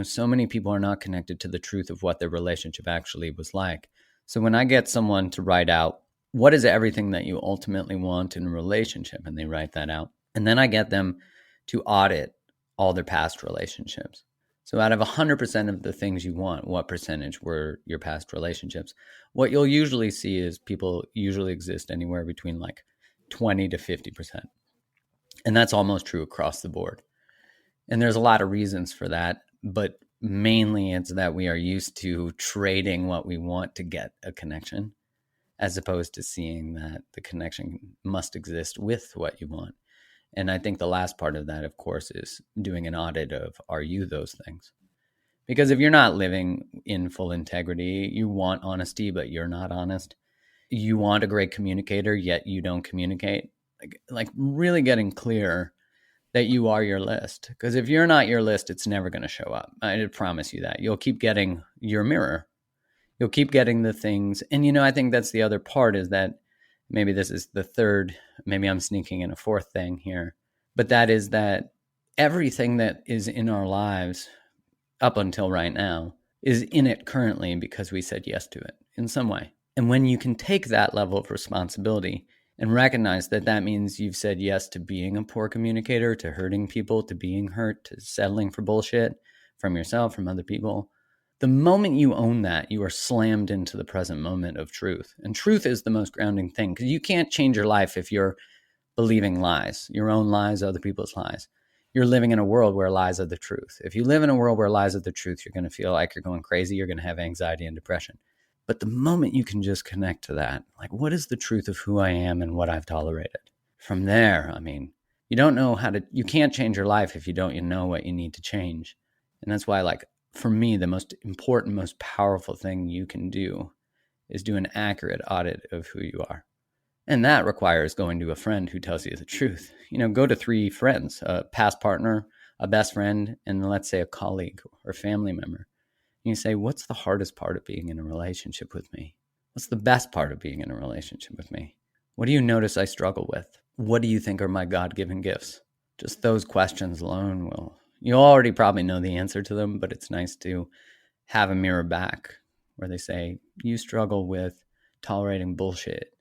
So many people are not connected to the truth of what their relationship actually was like. So when I get someone to write out, what is everything that you ultimately want in a relationship? And they write that out. And then I get them to audit all their past relationships. So out of 100% of the things you want, what percentage were your past relationships? What you'll usually see is people usually exist anywhere between like 20 to 50%. And that's almost true across the board. And there's a lot of reasons for that, but mainly it's that we are used to trading what we want to get a connection, as opposed to seeing that the connection must exist with what you want. And I think the last part of that, of course, is doing an audit of, are you those things? Because if you're not living in full integrity, you want honesty, but you're not honest. You want a great communicator, yet you don't communicate. Like really getting clear that you are your list. Because if you're not your list, it's never going to show up. I promise you that. You'll keep getting your mirror. You'll keep getting the things. And, I think that's the other part is that maybe this is the third, maybe I'm sneaking in a fourth thing here, but that is that everything that is in our lives up until right now is in it currently because we said yes to it in some way. And when you can take that level of responsibility and recognize that that means you've said yes to being a poor communicator, to hurting people, to being hurt, to settling for bullshit from yourself, from other people. The moment you own that, you are slammed into the present moment of truth. And truth is the most grounding thing because you can't change your life if you're believing lies, your own lies, other people's lies. You're living in a world where lies are the truth. If you live in a world where lies are the truth, you're going to feel like you're going crazy. You're going to have anxiety and depression. But the moment you can just connect to that, like, what is the truth of who I am and what I've tolerated? From there, you don't know you can't change your life if you don't know what you need to change. And that's why, like, for me, the most important, most powerful thing you can do is do an accurate audit of who you are. And that requires going to a friend who tells you the truth. Go to three friends, a past partner, a best friend, and let's say a colleague or family member. And you say, what's the hardest part of being in a relationship with me? What's the best part of being in a relationship with me? What do you notice I struggle with? What do you think are my God-given gifts? Just those questions alone you already probably know the answer to them, but it's nice to have a mirror back where they say, you struggle with tolerating bullshit.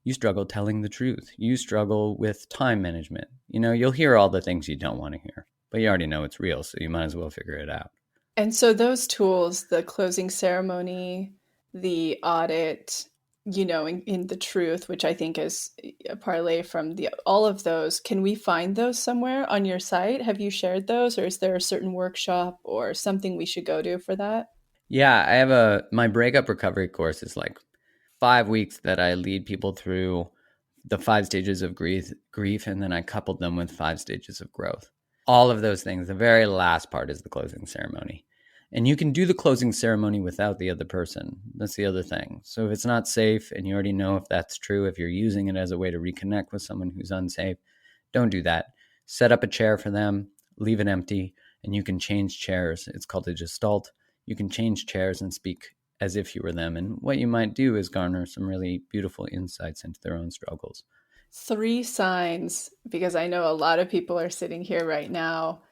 You struggle telling the truth. You struggle with time management. You'll hear all the things you don't want to hear, but you already know it's real, so you might as well figure it out. And so those tools, the closing ceremony, the audit, in the truth, which I think is a parlay from the all of those, can we find those somewhere on your site? Have you shared those, or is there a certain workshop or something we should go to for that? Yeah, I have my breakup recovery course is like 5 weeks that I lead people through the 5 stages of grief, and then I coupled them with 5 stages of growth. All of those things. The very last part is the closing ceremony. And you can do the closing ceremony without the other person. That's the other thing. So if it's not safe and you already know if that's true, if you're using it as a way to reconnect with someone who's unsafe, don't do that. Set up a chair for them, leave it empty, and you can change chairs. It's called a gestalt. You can change chairs and speak as if you were them. And what you might do is garner some really beautiful insights into their own struggles. Three signs, because I know a lot of people are sitting here right now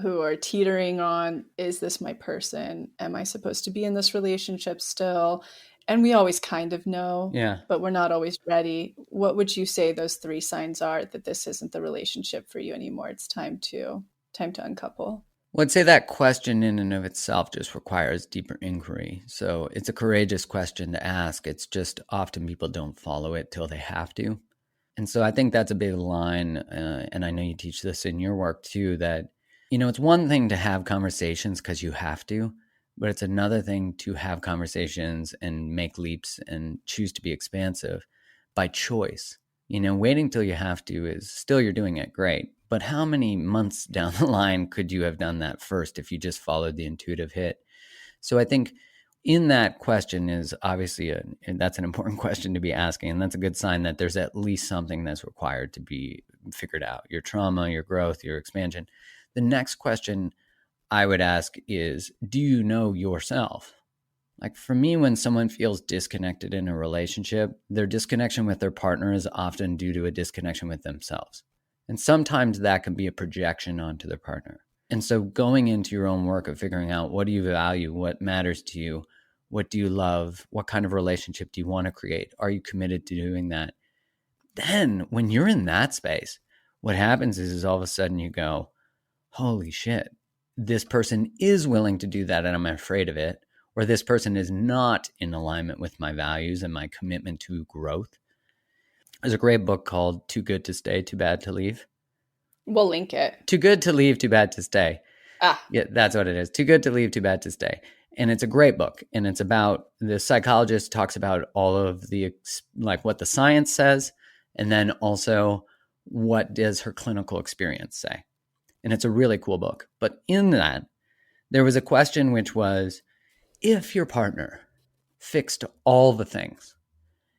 who are teetering on, is this my person? Am I supposed to be in this relationship still? And we always kind of know, Yeah. but we're not always ready. What would you say those three signs are that this isn't the relationship for you anymore? It's time to uncouple. Well, I'd say that question in and of itself just requires deeper inquiry. So it's a courageous question to ask. It's just often people don't follow it till they have to. And so I think that's a big line. And I know you teach this in your work too, that, it's one thing to have conversations because you have to, but it's another thing to have conversations and make leaps and choose to be expansive by choice. Waiting till you have to is still you're doing it great. But how many months down the line could you have done that first if you just followed the intuitive hit? So I think in that question is obviously that's an important question to be asking. And that's a good sign that there's at least something that's required to be figured out: your trauma, your growth, your expansion. The next question I would ask is, do you know yourself? Like for me, when someone feels disconnected in a relationship, their disconnection with their partner is often due to a disconnection with themselves. And sometimes that can be a projection onto their partner. And so going into your own work of figuring out, what do you value? What matters to you? What do you love? What kind of relationship do you want to create? Are you committed to doing that? Then when you're in that space, what happens is all of a sudden you go, holy shit, this person is willing to do that and I'm afraid of it. Or this person is not in alignment with my values and my commitment to growth. There's a great book called Too Good to Stay, Too Bad to Leave. We'll link it. Too good to leave, too bad to stay. Ah, Yeah, that's what it is. Too good to leave, too bad to stay. And it's a great book. And it's about, the psychologist talks about all of the, like what the science says, and then also what does her clinical experience say. And it's a really cool book. But in that, there was a question which was, if your partner fixed all the things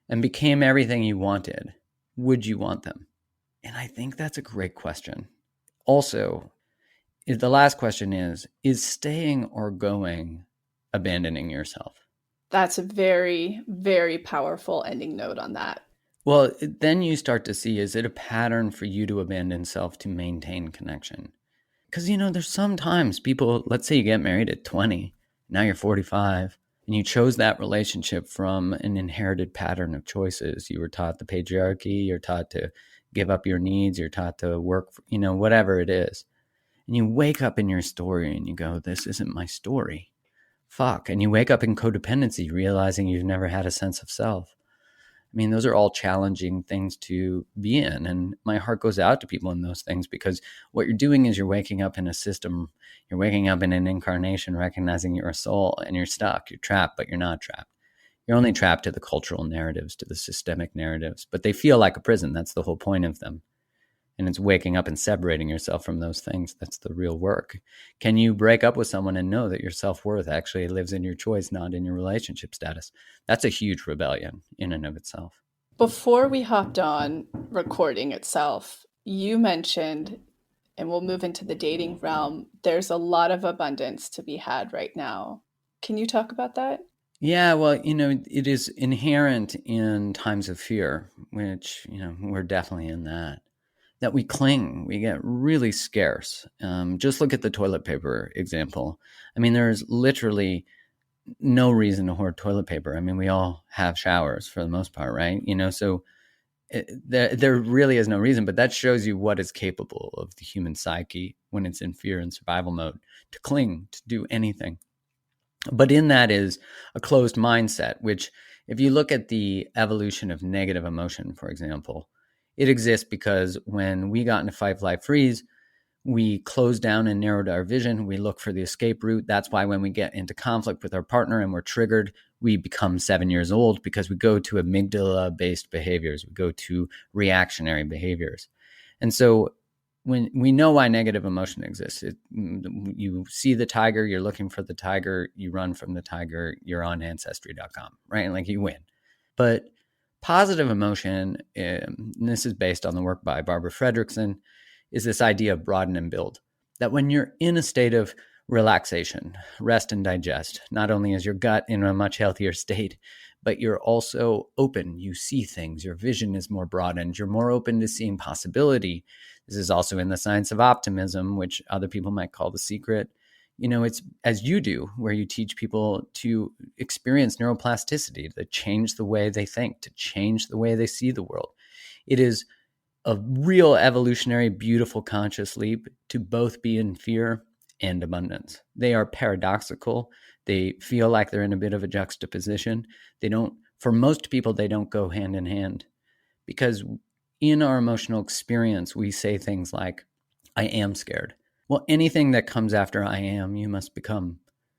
and became everything you wanted, would you want them? And I think that's a great question. Also, the last question is staying or going abandoning yourself? that's a very, very powerful ending note on that. Well, then you start to see, is it a pattern for you to abandon self to maintain connection? Because, there's sometimes people, let's say you get married at 20, now you're 45, and you chose that relationship from an inherited pattern of choices. You were taught the patriarchy, you're taught to give up your needs, you're taught to work, whatever it is. And you wake up in your story and you go, this isn't my story. Fuck. And you wake up in codependency, realizing you've never had a sense of self. I mean, those are all challenging things to be in. And my heart goes out to people in those things, because what you're doing is you're waking up in a system. You're waking up in an incarnation, recognizing you're a soul and you're stuck. You're trapped, but you're not trapped. You're only trapped to the cultural narratives, to the systemic narratives, but they feel like a prison. That's the whole point of them. And it's waking up and separating yourself from those things. That's the real work. Can you break up with someone and know that your self-worth actually lives in your choice, not in your relationship status? That's a huge rebellion in and of itself. Before we hopped on recording itself, you mentioned, and we'll move into the dating realm, there's a lot of abundance to be had right now. Can you talk about that? Yeah, well, it is inherent in times of fear, which, we're definitely in that we cling, we get really scarce. Just look at the toilet paper example. I mean, there's literally no reason to hoard toilet paper. I mean, we all have showers for the most part, right? So there really is no reason, but that shows you what is capable of the human psyche when it's in fear and survival mode, to cling, to do anything. But in that is a closed mindset, which, if you look at the evolution of negative emotion, for example, it exists because when we got into fight, flight, freeze, we closed down and narrowed our vision. We look for the escape route. That's why when we get into conflict with our partner and we're triggered, we become 7 years old, because we go to amygdala-based behaviors. We go to reactionary behaviors. And so when we know why negative emotion exists, you see the tiger, you're looking for the tiger, you run from the tiger, you're on ancestry.com, right? Like, you win. But positive emotion, and this is based on the work by Barbara Fredrickson, is this idea of broaden and build. That when you're in a state of relaxation, rest and digest, not only is your gut in a much healthier state, but you're also open. You see things. Your vision is more broadened. You're more open to seeing possibility. This is also in the science of optimism, which other people might call the secret. It's as you do, where you teach people to experience neuroplasticity, to change the way they think, to change the way they see the world. It is a real evolutionary, beautiful conscious leap to both be in fear and abundance. They are paradoxical. They feel like they're in a bit of a juxtaposition. For most people, they don't go hand in hand, because in our emotional experience, we say things like, I am scared. Well, anything that comes after I am, you must become.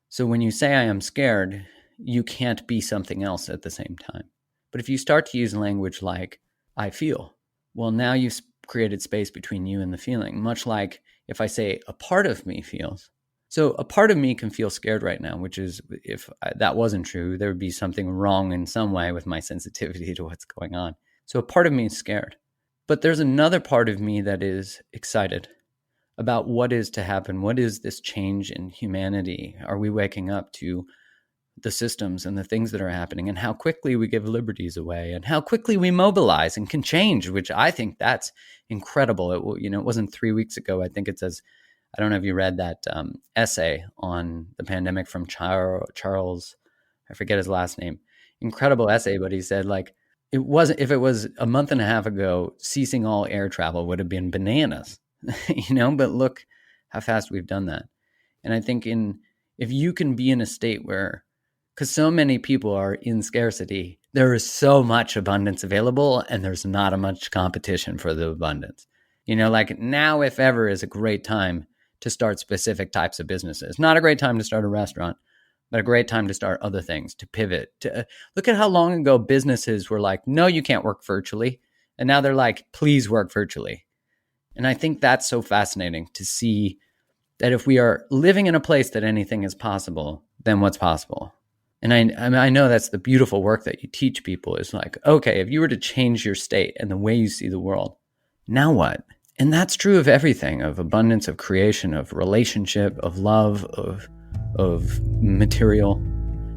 So when you say I am scared, you can't be something else at the same time. But if you start to use language like I feel, well, now you've created space between you and the feeling, much like if I say a part of me feels. So a part of me can feel scared right now, which is, if that wasn't true, there would be something wrong in some way with my sensitivity to what's going on. So a part of me is scared. But there's another part of me that is excited about what is to happen. What is this change in humanity? Are we waking up to the systems and the things that are happening, and how quickly we give liberties away, and how quickly we mobilize and can change, which I think that's incredible. It wasn't 3 weeks ago. I think it says, I don't know if you read that essay on the pandemic from Charles, I forget his last name, incredible essay, but he said, like, if it was a month and a half ago, ceasing all air travel would have been bananas, but look how fast we've done that. And I think if you can be in a state where, because so many people are in scarcity, there is so much abundance available, and there's not a much competition for the abundance. Like now, if ever, is a great time to start specific types of businesses. Not a great time to start a restaurant, but a great time to start other things, to pivot. To look at how long ago businesses were like, no, you can't work virtually. And now they're like, please work virtually. And I think that's so fascinating to see that if we are living in a place that anything is possible, then what's possible? And I know that's the beautiful work that you teach people, is like, okay, if you were to change your state and the way you see the world, now what? And that's true of everything, of abundance, of creation, of relationship, of love, of material.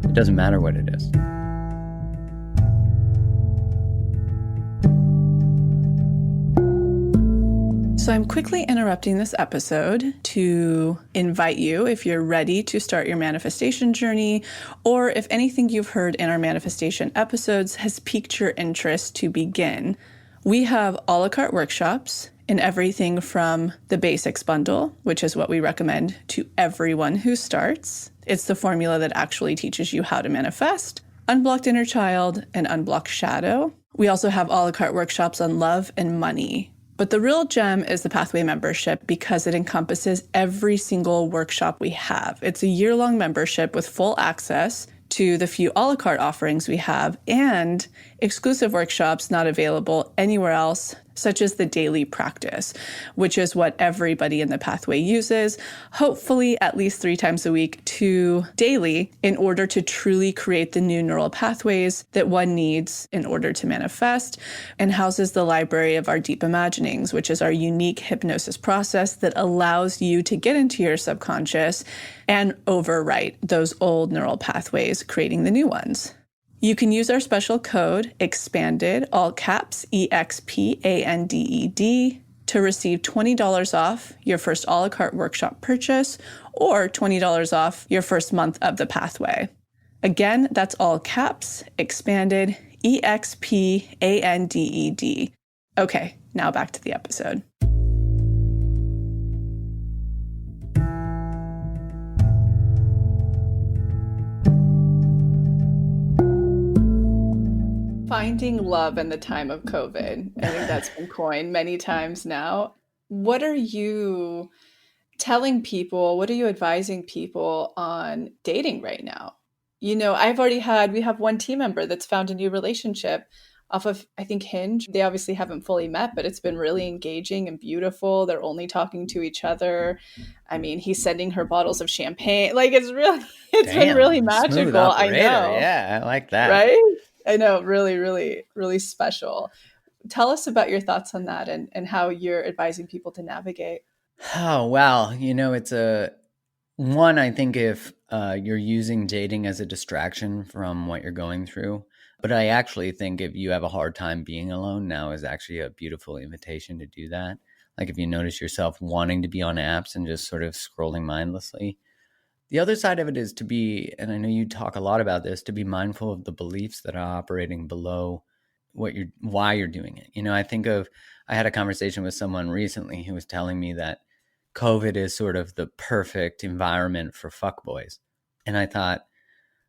It doesn't matter what it is. So I'm quickly interrupting this episode to invite you, if you're ready to start your manifestation journey, or if anything you've heard in our manifestation episodes has piqued your interest, to begin. We have a la carte workshops in everything from the basics bundle, which is what we recommend to everyone who starts. It's the formula that actually teaches you how to manifest, unblocked inner child, and unblocked shadow. We also have a la carte workshops on love and money. But the real gem is the Pathway membership, because it encompasses every single workshop we have. It's a year-long membership with full access to the few a la carte offerings we have, and exclusive workshops not available anywhere else, such as the daily practice, which is what everybody in the Pathway uses, hopefully at least 3 times a week to daily, in order to truly create the new neural pathways that one needs in order to manifest, and houses the library of our deep imaginings, which is our unique hypnosis process that allows you to get into your subconscious and overwrite those old neural pathways, creating the new ones. You can use our special code EXPANDED, all caps, EXPANDED, to receive $20 off your first a la carte workshop purchase, or $20 off your first month of the Pathway. Again, that's all caps, EXPANDED, EXPANDED. Okay, now back to the episode. Finding love in the time of COVID. I think that's been coined many times now. What are you telling people? What are you advising people on dating right now? We have one team member that's found a new relationship off of, I think, Hinge. They obviously haven't fully met, but it's been really engaging and beautiful. They're only talking to each other. I mean, he's sending her bottles of champagne. Like, it's been really magical. Smooth operator. I know. Yeah, I like that. Right? I know, really, really, really special. Tell us about your thoughts on that, and how you're advising people to navigate. Oh, wow. It's one, I think if you're using dating as a distraction from what you're going through, But I actually think if you have a hard time being alone, now is actually a beautiful invitation to do that. Like if you notice yourself wanting to be on apps and just sort of scrolling mindlessly. The other side of it is to be, and I know you talk a lot about this, to be mindful of the beliefs that are operating below why you're doing it. I had a conversation with someone recently who was telling me that COVID is sort of the perfect environment for fuckboys. And I thought,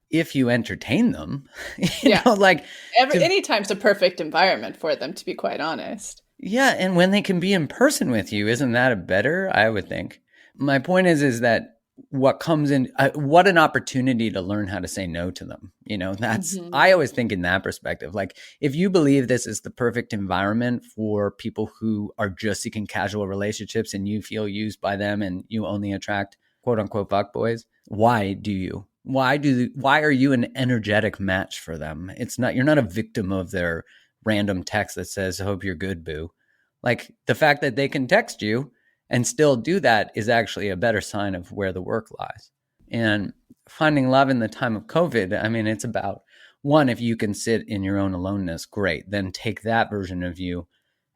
if you entertain them, Yeah. like to, Anytime's a perfect environment for them, to be quite honest. yeah. And when they can be in person with you, isn't that a better, I would think. My point is that what comes in, what an opportunity to learn how to say no to them. I always think in that perspective, like if you believe this is the perfect environment for people who are just seeking casual relationships and you feel used by them and you only attract quote unquote fuckboys, why do you? Why are you an energetic match for them? You're not a victim of their random text that says, "Hope you're good, boo." Like the fact that they can text you and still do that is actually a better sign of where the work lies. And finding love in the time of COVID, I mean, it's about one, if you can sit in your own aloneness, great. Then take that version of you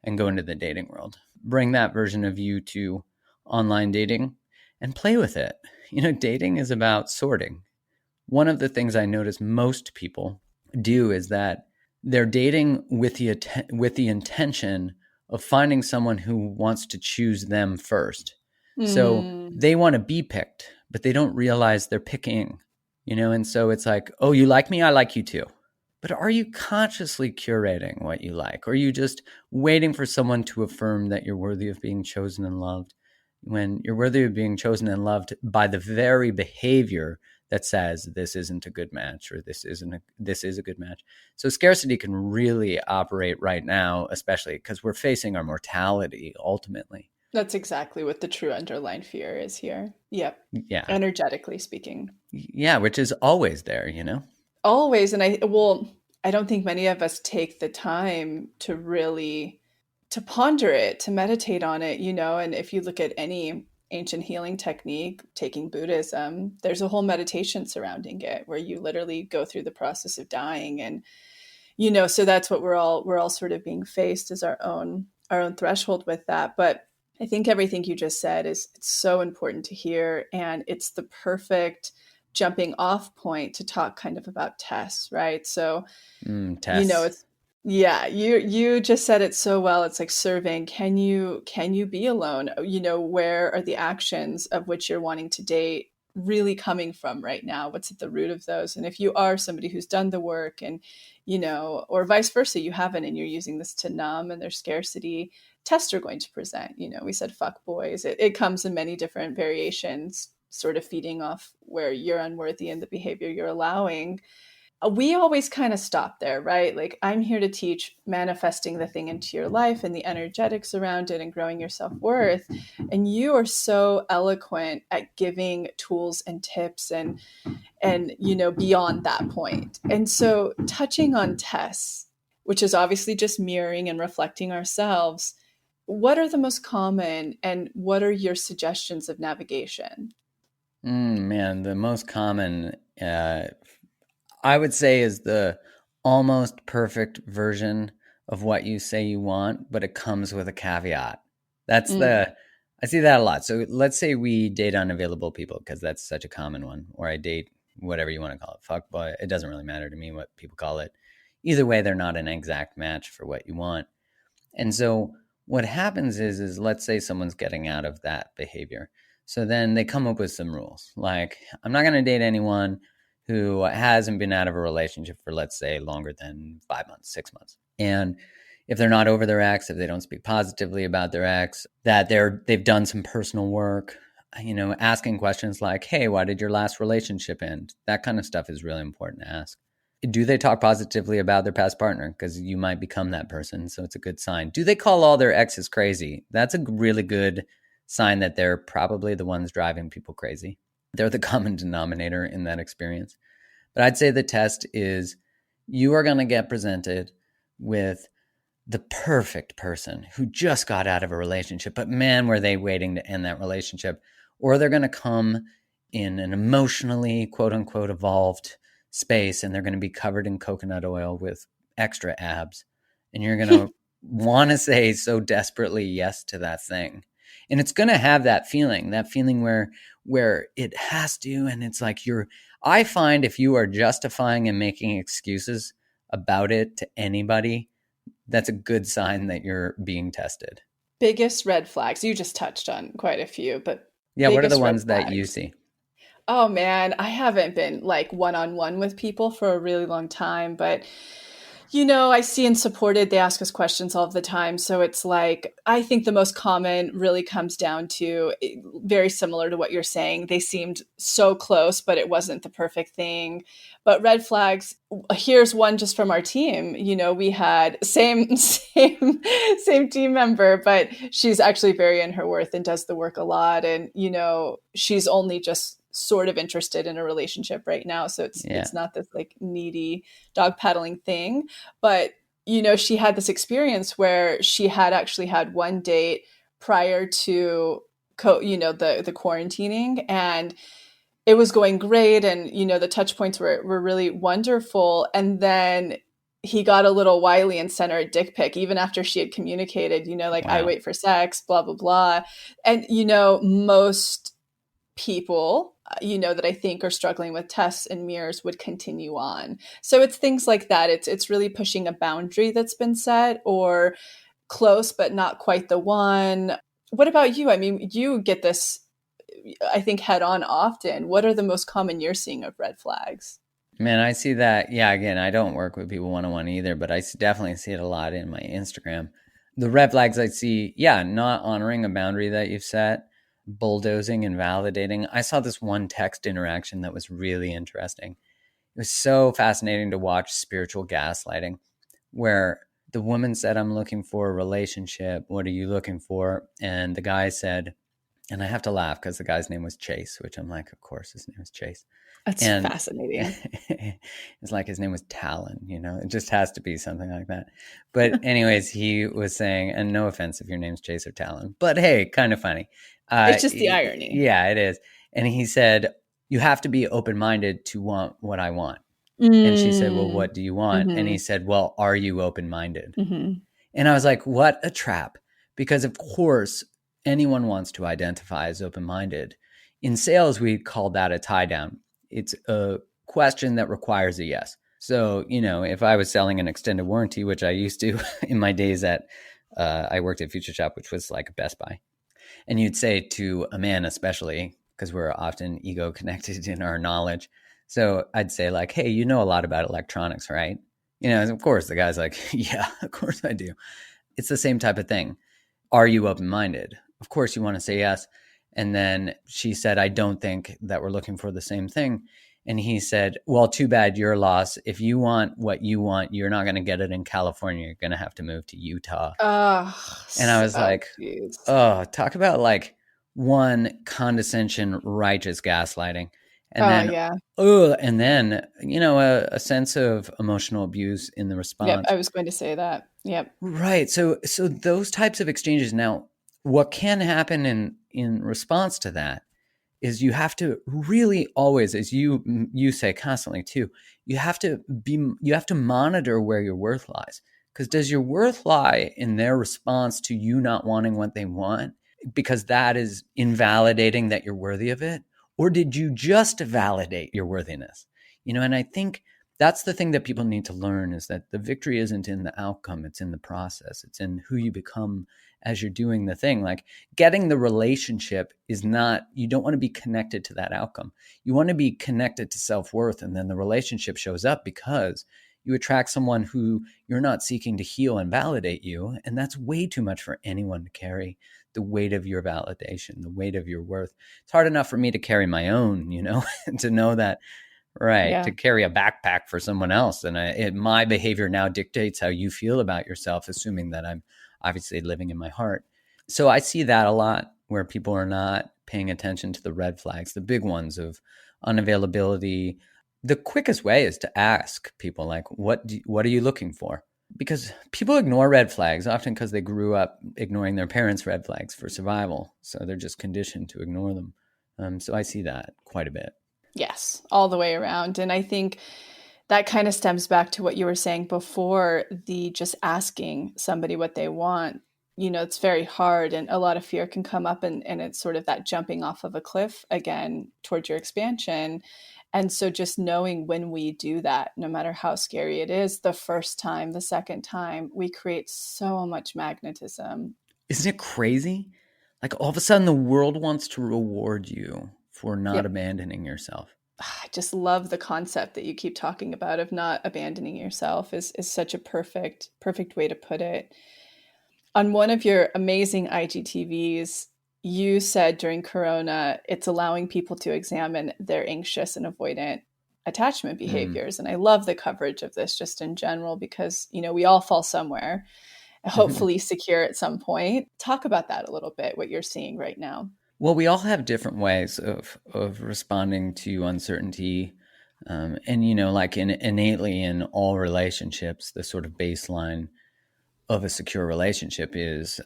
and go into the dating world. Bring that version of you to online dating and play with it. Dating is about sorting. One of the things I notice most people do is that they're dating with the intention of finding someone who wants to choose them first. So Mm. they want to be picked, but they don't realize they're picking, and so it's like, oh, you like me? I like you too. But are you consciously curating what you like? Or are you just waiting for someone to affirm that you're worthy of being chosen and loved when you're worthy of being chosen and loved by the very behavior that says this isn't a good match or this is a good match? So scarcity can really operate right now, especially because we're facing our mortality ultimately. That's exactly what the true underlying fear is here. Yep. Yeah. Energetically speaking. Yeah, which is always there. Always. And I don't think many of us take the time to really to ponder it, to meditate on it, and if you look at any ancient healing technique, taking Buddhism, there's a whole meditation surrounding it where you literally go through the process of dying. And so that's what we're all sort of being faced as our own threshold with that. But I think everything you just said it's so important to hear, and it's the perfect jumping off point to talk kind of about tests, right? So Tests. it's yeah, you just said it so well. It's like surveying, can you be alone? Where are the actions of which you're wanting to date really coming from right now? What's at the root of those? And if you are somebody who's done the work and or vice versa, you haven't and you're using this to numb and there's scarcity, tests are going to present. We said fuck boys. It comes in many different variations, sort of feeding off where you're unworthy and the behavior you're allowing. We always kind of stop there, right? Like, I'm here to teach manifesting the thing into your life and the energetics around it and growing your self-worth. And you are so eloquent at giving tools and tips and beyond that point. And so touching on tests, which is obviously just mirroring and reflecting ourselves, what are the most common and what are your suggestions of navigation? Man, the most common, I would say, is the almost perfect version of what you say you want, but it comes with a caveat. Mm. I see that a lot. So let's say we date unavailable people, because that's such a common one, or I date whatever you want to call it, fuck boy. It doesn't really matter to me what people call it. Either way, they're not an exact match for what you want. And so what happens is let's say someone's getting out of that behavior. So then they come up with some rules. Like, I'm not going to date anyone who hasn't been out of a relationship for, let's say, longer than 5 months, 6 months. And if they're not over their ex, if they don't speak positively about their ex, that they've done some personal work, asking questions like, hey, why did your last relationship end? That kind of stuff is really important to ask. Do they talk positively about their past partner? Because you might become that person, so it's a good sign. Do they call all their exes crazy? That's a really good sign that they're probably the ones driving people crazy. They're the common denominator in that experience. But I'd say the test is you are going to get presented with the perfect person who just got out of a relationship, but man, were they waiting to end that relationship. Or they're going to come in an emotionally, quote unquote, evolved space and they're going to be covered in coconut oil with extra abs. And you're going to want to say so desperately yes to that thing. And it's going to have that feeling where it has to. And it's like I find if you are justifying and making excuses about it to anybody, that's a good sign that you're being tested. Biggest red flags. You just touched on quite a few, but Yeah. What are the biggest red ones that you flags. see? Oh man, I haven't been like one on one with people for a really long time, but I see in supported, they ask us questions all the time. So it's like, I think the most common really comes down to very similar to what you're saying. They seemed so close, but it wasn't the perfect thing. But red flags, here's one just from our team. We had same team member, but she's actually very in her worth and does the work a lot. And, she's only just sort of interested in a relationship right now. So it's Yeah. it's not this like needy dog paddling thing. But, she had this experience where she had actually had one date prior to, the quarantining, and it was going great. And, the touch points were really wonderful. And then he got a little wily and sent her a dick pic, even after she had communicated, like, I Wow. wait for sex, blah, blah, blah. And, most people, that I think are struggling with tests and mirrors would continue on. So it's things like that. It's really pushing a boundary that's been set, or close but not quite the one. What about you? I mean, you get this, I think, head on often. What are the most common you're seeing of red flags? Man, I see that. Yeah, again, I don't work with people one on one either, but definitely see it a lot in my Instagram. The red flags I see, yeah, not honoring a boundary that you've set, bulldozing and validating. I saw this one text interaction that was really interesting. It was so fascinating to watch spiritual gaslighting, where the woman said, I'm looking for a relationship. What are you looking for? And the guy said, and I have to laugh because the guy's name was Chase, which I'm like, of course, his name is Chase. That's And fascinating. it's like his name was Talon, it just has to be something like that. But anyways, he was saying, and no offense if your name's Chase or Talon, but hey, kind of funny. It's just the irony. Yeah, it is. And he said, you have to be open-minded to want what I want. And she said, well, Mm. what do you want? And Mm-hmm. he said, well, are you open-minded? Mm-hmm. And I was like, what a trap. Because of course, anyone wants to identify as open-minded. In sales, we call that a tie down. It's a question that requires a yes. So, if I was selling an extended warranty, which I used to in my days I worked at Future Shop, which was like a Best Buy. And you'd say to a man, especially, because we're often ego connected in our knowledge. So I'd say like, hey, you know a lot about electronics, right? Of course the guy's like, yeah, of course I do. It's the same type of thing. Are you open-minded? Of course you want to say yes. And then she said, I don't think that we're looking for the same thing. And he said, well, too bad, your loss. If you want what you want, you're not going to get it in California. You're going to have to move to Utah. Oh, And I was oh, like, jeez. oh, talk about like one condescension, righteous gaslighting. And Oh, then, yeah. a sense of emotional abuse in the Yep. response. I was going to say that. Yep. Right. So those types of exchanges. Now, what can happen in response to that is you have to really always, as you say constantly too, you have to monitor where your worth lies. Because does your worth lie in their response to you not wanting what they want? Because that is invalidating that you're worthy of it? Or did you just validate your worthiness? And I think that's the thing that people need to learn is that the victory isn't in the outcome, it's in the process. It's in who you become as you're doing the thing. Like getting the relationship is not, you don't want to be connected to that outcome. You want to be connected to self-worth, and then the relationship shows up because you attract someone who you're not seeking to heal and validate you. And that's way too much for anyone to carry, the weight of your validation, the weight of your worth. It's hard enough for me to carry my own, to know that. Right, Yeah. to carry a backpack for someone else. And my behavior now dictates how you feel about yourself, assuming that I'm obviously living in my heart. So I see that a lot where people are not paying attention to the red flags, the big ones of unavailability. The quickest way is to ask people like, what are you looking for? Because people ignore red flags often because they grew up ignoring their parents' red flags for survival. So they're just conditioned to ignore them. So I see that quite a bit. Yes, all the way around. And I think that kind of stems back to what you were saying before, the just asking somebody what they want. It's very hard, and a lot of fear can come up, and it's sort of that jumping off of a cliff again towards your expansion. And so just knowing when we do that, no matter how scary it is, the first time, the second time, we create so much magnetism. Isn't it crazy? Like all of a sudden, the world wants to reward you for not Yep. abandoning yourself. I just love the concept that you keep talking about of not abandoning yourself is such a perfect way to put it. On one of your amazing IGTVs, you said during Corona, it's allowing people to examine their anxious and avoidant attachment Mm. behaviors. And I love the coverage of this just in general because, we all fall somewhere, hopefully secure at some point. Talk about that a little bit, what you're seeing right now. Well, we all have different ways of responding to uncertainty. And, like innately in all relationships, the sort of baseline of a secure relationship is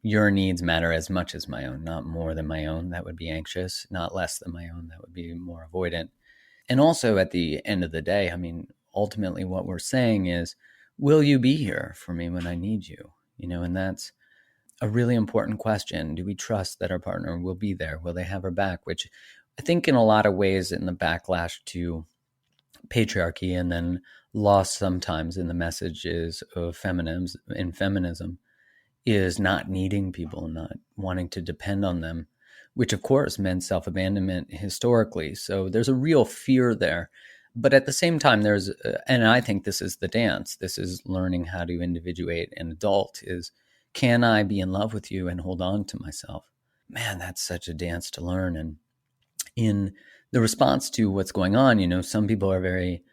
your needs matter as much as my own, not more than my own. That would be anxious, not less than my own. That would be more avoidant. And also at the end of the day, I mean, ultimately what we're saying is, will you be here for me when I need you? And that's a really important question. Do we trust that our partner will be there? Will they have our back? Which I think in a lot of ways in the backlash to patriarchy and then lost sometimes in the messages of feminism is not needing people, not wanting to depend on them, which of course meant self-abandonment historically. So there's a real fear there. But at the same time, and I think this is the dance, this is learning how to individuate and adult is, can I be in love with you and hold on to myself? Man, that's such a dance to learn. And in the response to what's going on, some people are very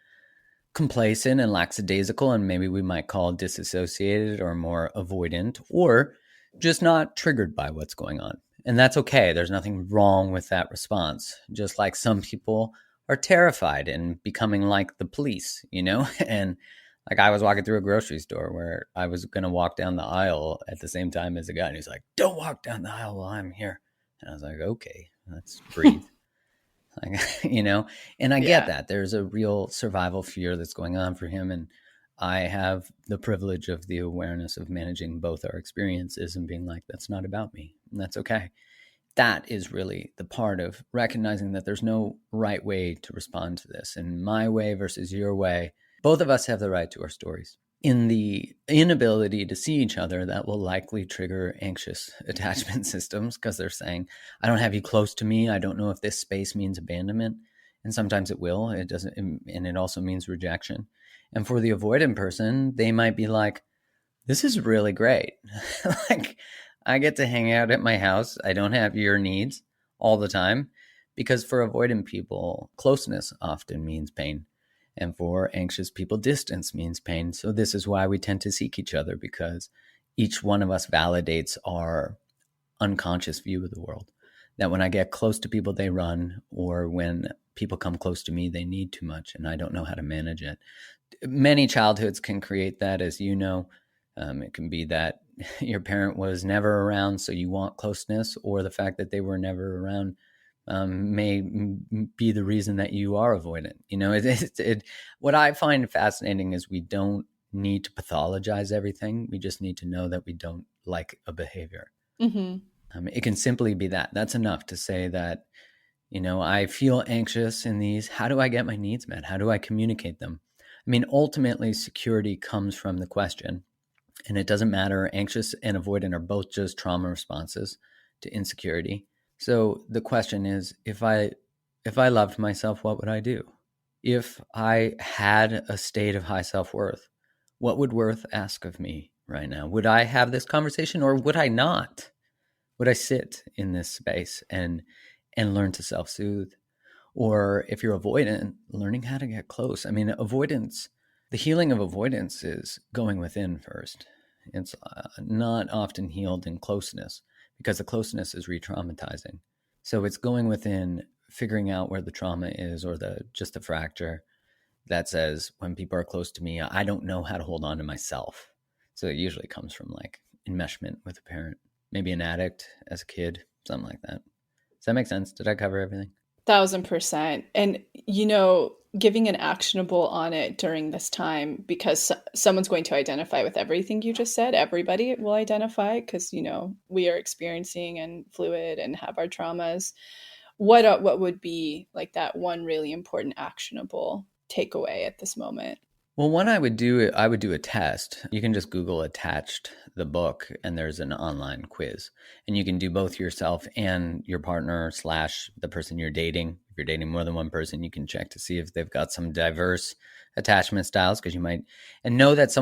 complacent and lackadaisical, and maybe we might call disassociated or more avoidant, or just not triggered by what's going on. And that's okay. There's nothing wrong with that response. Just like some people are terrified and becoming like the police, And like I was walking through a grocery store where I was going to walk down the aisle at the same time as a guy, and he's like, "Don't walk down the aisle while I'm here." And I was like, "Okay, let's breathe." Like, and I get Yeah. that there's a real survival fear that's going on for him. And I have the privilege of the awareness of managing both our experiences and being like, that's not about me. And that's okay. That is really the part of recognizing that there's no right way to respond to this. And my way versus your way, both of us have the right to our stories. In the inability to see each other, that will likely trigger anxious attachment systems because they're saying, I don't have you close to me. I don't know if this space means abandonment. And sometimes it will. It doesn't. And it also means rejection. And for the avoidant person, they might be like, this is really great. Like, I get to hang out at my house. I don't have your needs all the time because for avoidant people, closeness often means pain. And for anxious people, distance means pain. So this is why we tend to seek each other, because each one of us validates our unconscious view of the world. That when I get close to people, they run, or when people come close to me, they need too much, and I don't know how to manage it. Many childhoods can create that, as you know. It can be that your parent was never around, so you want closeness, or the fact that they were never around may be the reason that you are avoidant. What I find fascinating is we don't need to pathologize everything. We just need to know that we don't like a behavior. Mm-hmm. It can simply be that. That's enough to say that, I feel anxious in these. How do I get my needs met? How do I communicate them? I mean, ultimately, security comes from the question. And it doesn't matter. Anxious and avoidant are both just trauma responses to insecurity. So the question is, if I loved myself, what would I do? If I had a state of high self-worth, what would worth ask of me right now? Would I have this conversation or would I not? Would I sit in this space and learn to self-soothe? Or if you're avoidant, learning how to get close. I mean, avoidance, the healing of avoidance is going within first. It's not often healed in closeness because the closeness is re-traumatizing. So it's going within, figuring out where the trauma is, or just the fracture that says, when people are close to me, I don't know how to hold on to myself. So it usually comes from like enmeshment with a parent, maybe an addict as a kid, something like that. Does that make sense? Did I cover everything? 1,000%. And, giving an actionable on it during this time, because someone's going to identify with everything you just said. Everybody will identify because, we are experiencing and fluid and have our traumas. What would be like that one really important actionable takeaway at this moment? Well, I would do a test. You can just Google attached the book, and there's an online quiz, and you can do both yourself and your partner slash the person you're dating. If you're dating more than one person, you can check to see if they've got some diverse attachment styles, because you might, and know that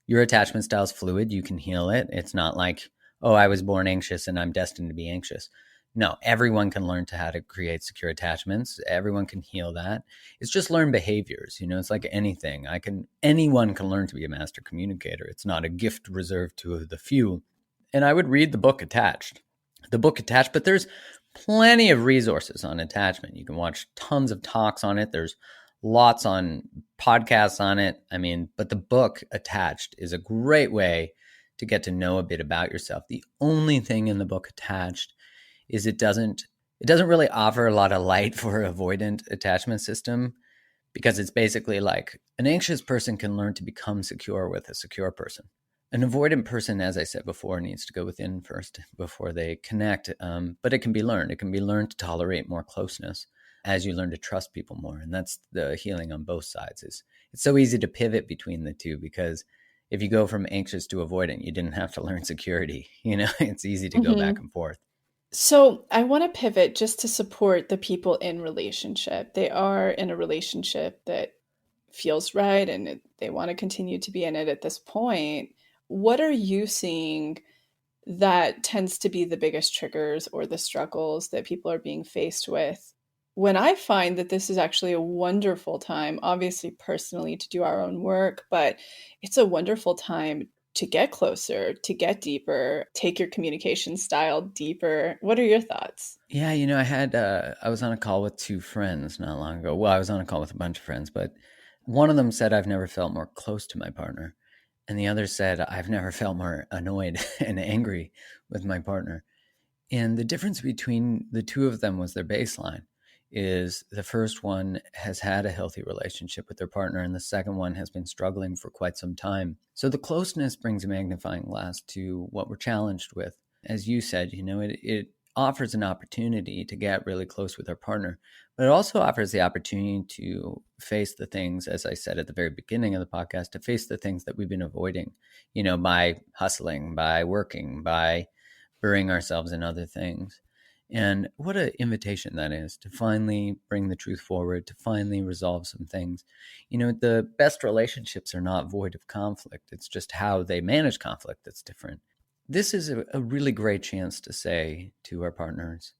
your attachment style is fluid. You can heal it. It's not like, oh, I was born anxious and I'm destined to be anxious. No, everyone can learn to how to create secure attachments. Everyone can heal that. It's just learned behaviors. It's like anything. Anyone can learn to be a master communicator. It's not a gift reserved to the few. And I would read the book attached, but there's plenty of resources on attachment. You can watch tons of talks on it. There's lots on podcasts on it. But the book attached is a great way to get to know a bit about yourself. The only thing in the book attached is it doesn't really offer a lot of light for avoidant attachment system, because it's basically like an anxious person can learn to become secure with a secure person. An avoidant person, as I said before, needs to go within first before they connect. But it can be learned. It can be learned to tolerate more closeness as you learn to trust people more. And that's the healing on both sides. It's so easy to pivot between the two, because if you go from anxious to avoidant, you didn't have to learn security. It's easy to go back Mm-hmm. and forth. So I want to pivot just to support the people in relationship. They are in a relationship that feels right, and they want to continue to be in it at this point. What are you seeing that tends to be the biggest triggers or the struggles that people are being faced with? When I find that this is actually a wonderful time, obviously personally to do our own work, but it's a wonderful time to get closer, to get deeper, take your communication style deeper. What are your thoughts? Yeah, I was on a call with two friends not long ago. Well, I was on a call with a bunch of friends, but one of them said, I've never felt more close to my partner. And the other said, I've never felt more annoyed and angry with my partner. And the difference between the two of them was their baseline. Is the first one has had a healthy relationship with their partner, and the second one has been struggling for quite some time. So the closeness brings a magnifying glass to what we're challenged with. As you said, it offers an opportunity to get really close with our partner, but it also offers the opportunity to face the things, as I said at the very beginning of the podcast, to face the things that we've been avoiding, by hustling, by working, by burying ourselves in other things. And what an invitation that is, to finally bring the truth forward, to finally resolve some things. The best relationships are not void of conflict. It's just how they manage conflict that's different. This is a really great chance to say to our partners,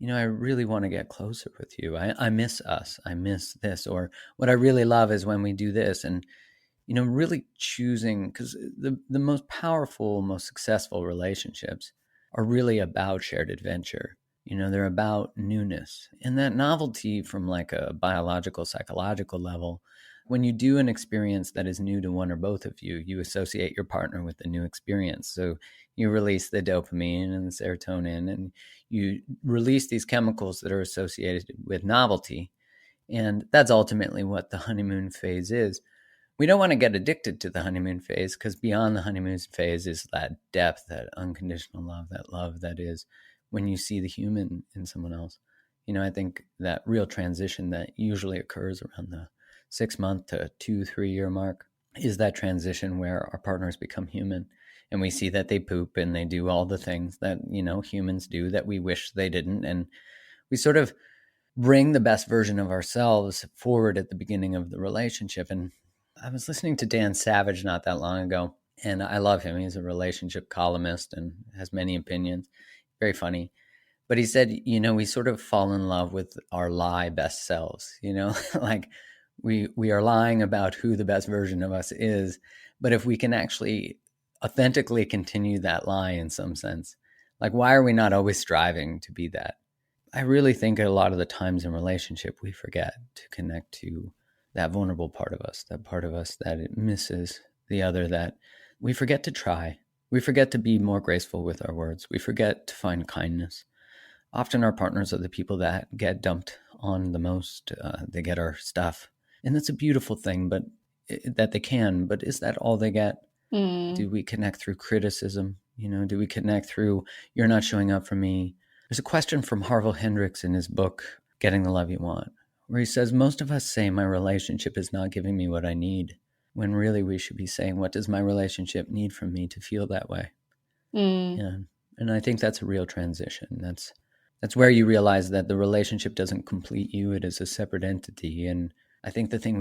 I really want to get closer with you. I miss us. I miss this. Or what I really love is when we do this. And really choosing, because the most powerful, most successful relationships are really about shared adventure. They're about newness and that novelty from like a biological, psychological level. When you do an experience that is new to one or both of you, you associate your partner with the new experience. So you release the dopamine and the serotonin, and you release these chemicals that are associated with novelty. And that's ultimately what the honeymoon phase is. We don't want to get addicted to the honeymoon phase, because beyond the honeymoon phase is that depth, that unconditional love that is when you see the human in someone else. I think that real transition that usually occurs around the 6 month to 2-3 year mark is that transition where our partners become human, and we see that they poop and they do all the things that, humans do that we wish they didn't. And we sort of bring the best version of ourselves forward at the beginning of the relationship. And I was listening to Dan Savage not that long ago, and I love him. He's a relationship columnist and has many opinions. Very funny. But he said, we sort of fall in love with our lie best selves, like we are lying about who the best version of us is. But if we can actually authentically continue that lie in some sense, like, why are we not always striving to be that? I really think a lot of the times in relationship, we forget to connect to that vulnerable part of us, that part of us that it misses the other, that we forget to try. We forget to be more graceful with our words. We forget to find kindness. Often our partners are the people that get dumped on the most. They get our stuff. And that's a beautiful thing, but that they can. But is that all they get? Mm. Do we connect through criticism? Do we connect through, you're not showing up for me? There's a question from Harville Hendrix in his book, Getting the Love You Want, where he says, most of us say my relationship is not giving me what I need, when really we should be saying, what does my relationship need from me to feel that way? Mm. Yeah. And I think that's a real transition. That's where you realize that the relationship doesn't complete you. It is a separate entity. And I think the thing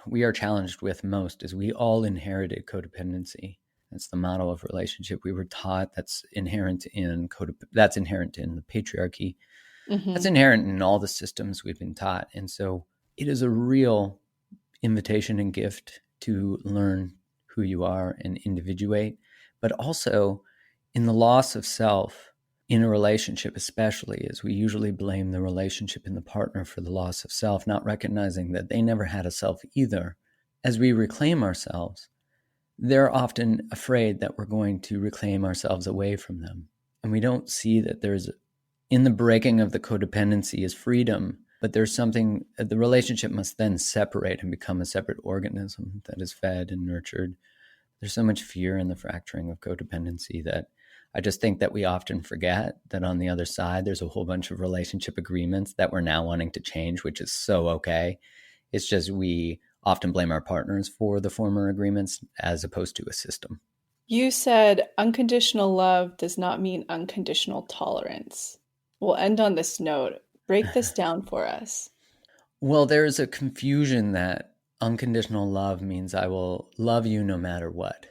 we are challenged with most is we all inherited codependency. That's the model of relationship we were taught. That's inherent in the patriarchy. That's Hmm. inherent in all the systems we've been taught. And so it is a real invitation and gift to learn who you are and individuate, but also in the loss of self in a relationship, especially, as we usually blame the relationship and the partner for the loss of self, not recognizing that they never had a self either. As we reclaim ourselves, they're often afraid that we're going to reclaim ourselves away from them. And we don't see that there's, in the breaking of the codependency, is freedom, but there's something, the relationship must then separate and become a separate organism that is fed and nurtured. There's so much fear in the fracturing of codependency that I just think that we often forget that on the other side, there's a whole bunch of relationship agreements that we're now wanting to change, which is so okay. It's just we often blame our partners for the former agreements as opposed to a system. You said unconditional love does not mean unconditional tolerance. We'll end on this note. Break this down for us. Well, there's a confusion that unconditional love means I will love you no matter what.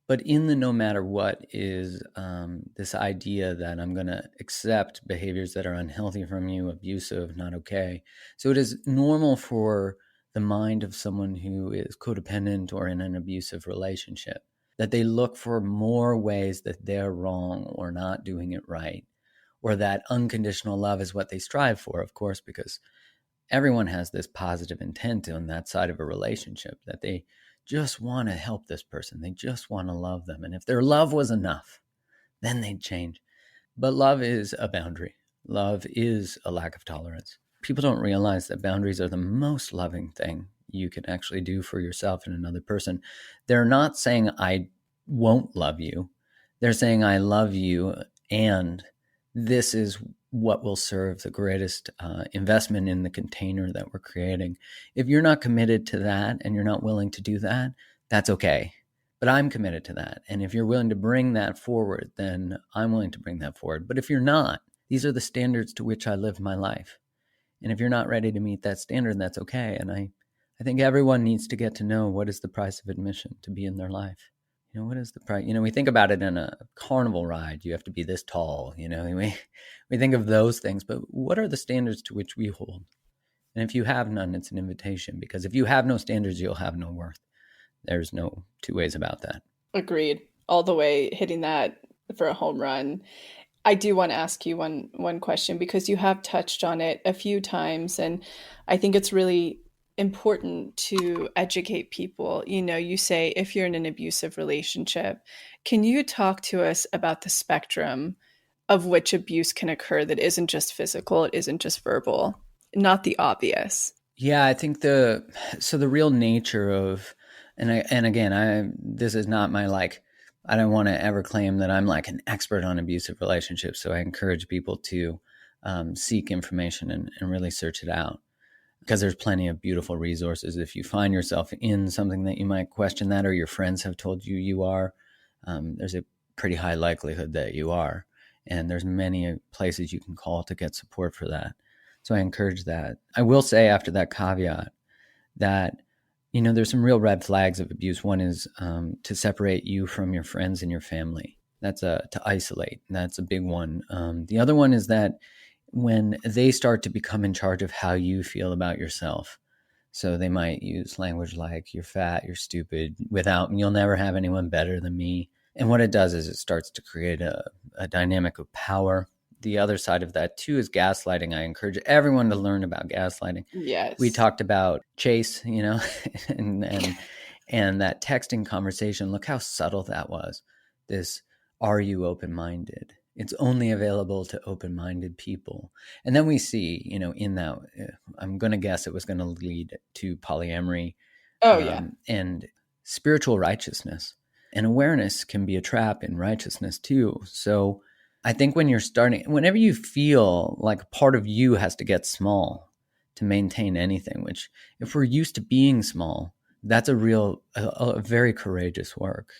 But in the no matter what is this idea that I'm going to accept behaviors that are unhealthy from you, abusive, not okay. So it is normal for the mind of someone who is codependent or in an abusive relationship that they look for more ways that they're wrong or not doing it right, or that unconditional love is what they strive for, of course, because everyone has this positive intent on that side of a relationship that they just want to help this person. They just want to love them. And if their love was enough, then they'd change. But love is a boundary. Love is a lack of tolerance. People don't realize that boundaries are the most loving thing you can actually do for yourself and another person. They're not saying, I won't love you. They're saying, I love you, and this is what will serve the greatest investment in the container that we're creating. If you're not committed to that and you're not willing to do that, that's okay. But I'm committed to that. And if you're willing to bring that forward, then I'm willing to bring that forward. But if you're not, these are the standards to which I live my life. And if you're not ready to meet that standard, that's okay. And I think everyone needs to get to know what is the price of admission to be in their life. What is the price? We think about it in a carnival ride. You have to be this tall, we think of those things, but what are the standards to which we hold? And if you have none, it's an invitation, because if you have no standards, you'll have no worth. There's no two ways about that. Agreed. All the way hitting that for a home run. I do want to ask you one question because you have touched on it a few times, and I think it's really important to educate people. You say if you're in an abusive relationship, can you talk to us about the spectrum of which abuse can occur that isn't just physical, it isn't just verbal, not the obvious? Yeah, I think the real nature of, and again, this is not my, like, I don't want to ever claim that I'm like an expert on abusive relationships. So I encourage people to seek information and really search it out, because there's plenty of beautiful resources. If you find yourself in something that you might question that, or your friends have told you you are, there's a pretty high likelihood that you are. And there's many places you can call to get support for that. So I encourage that. I will say, after that caveat, that there's some real red flags of abuse. One is to separate you from your friends and your family. That's to isolate. That's a big one. The other one is that when they start to become in charge of how you feel about yourself. So they might use language like, you're fat, you're stupid, you'll never have anyone better than me. And what it does is it starts to create a dynamic of power. The other side of that too is gaslighting. I encourage everyone to learn about gaslighting. We Yes. talked about Chase, and that texting conversation. Look how subtle that was. This, are you open-minded? It's only available to open-minded people. And then we see, in that, I'm going to guess it was going to lead to polyamory, Oh, yeah. and spiritual righteousness. And awareness can be a trap in righteousness too. So I think whenever you feel like part of you has to get small to maintain anything, which if we're used to being small, that's a very courageous work,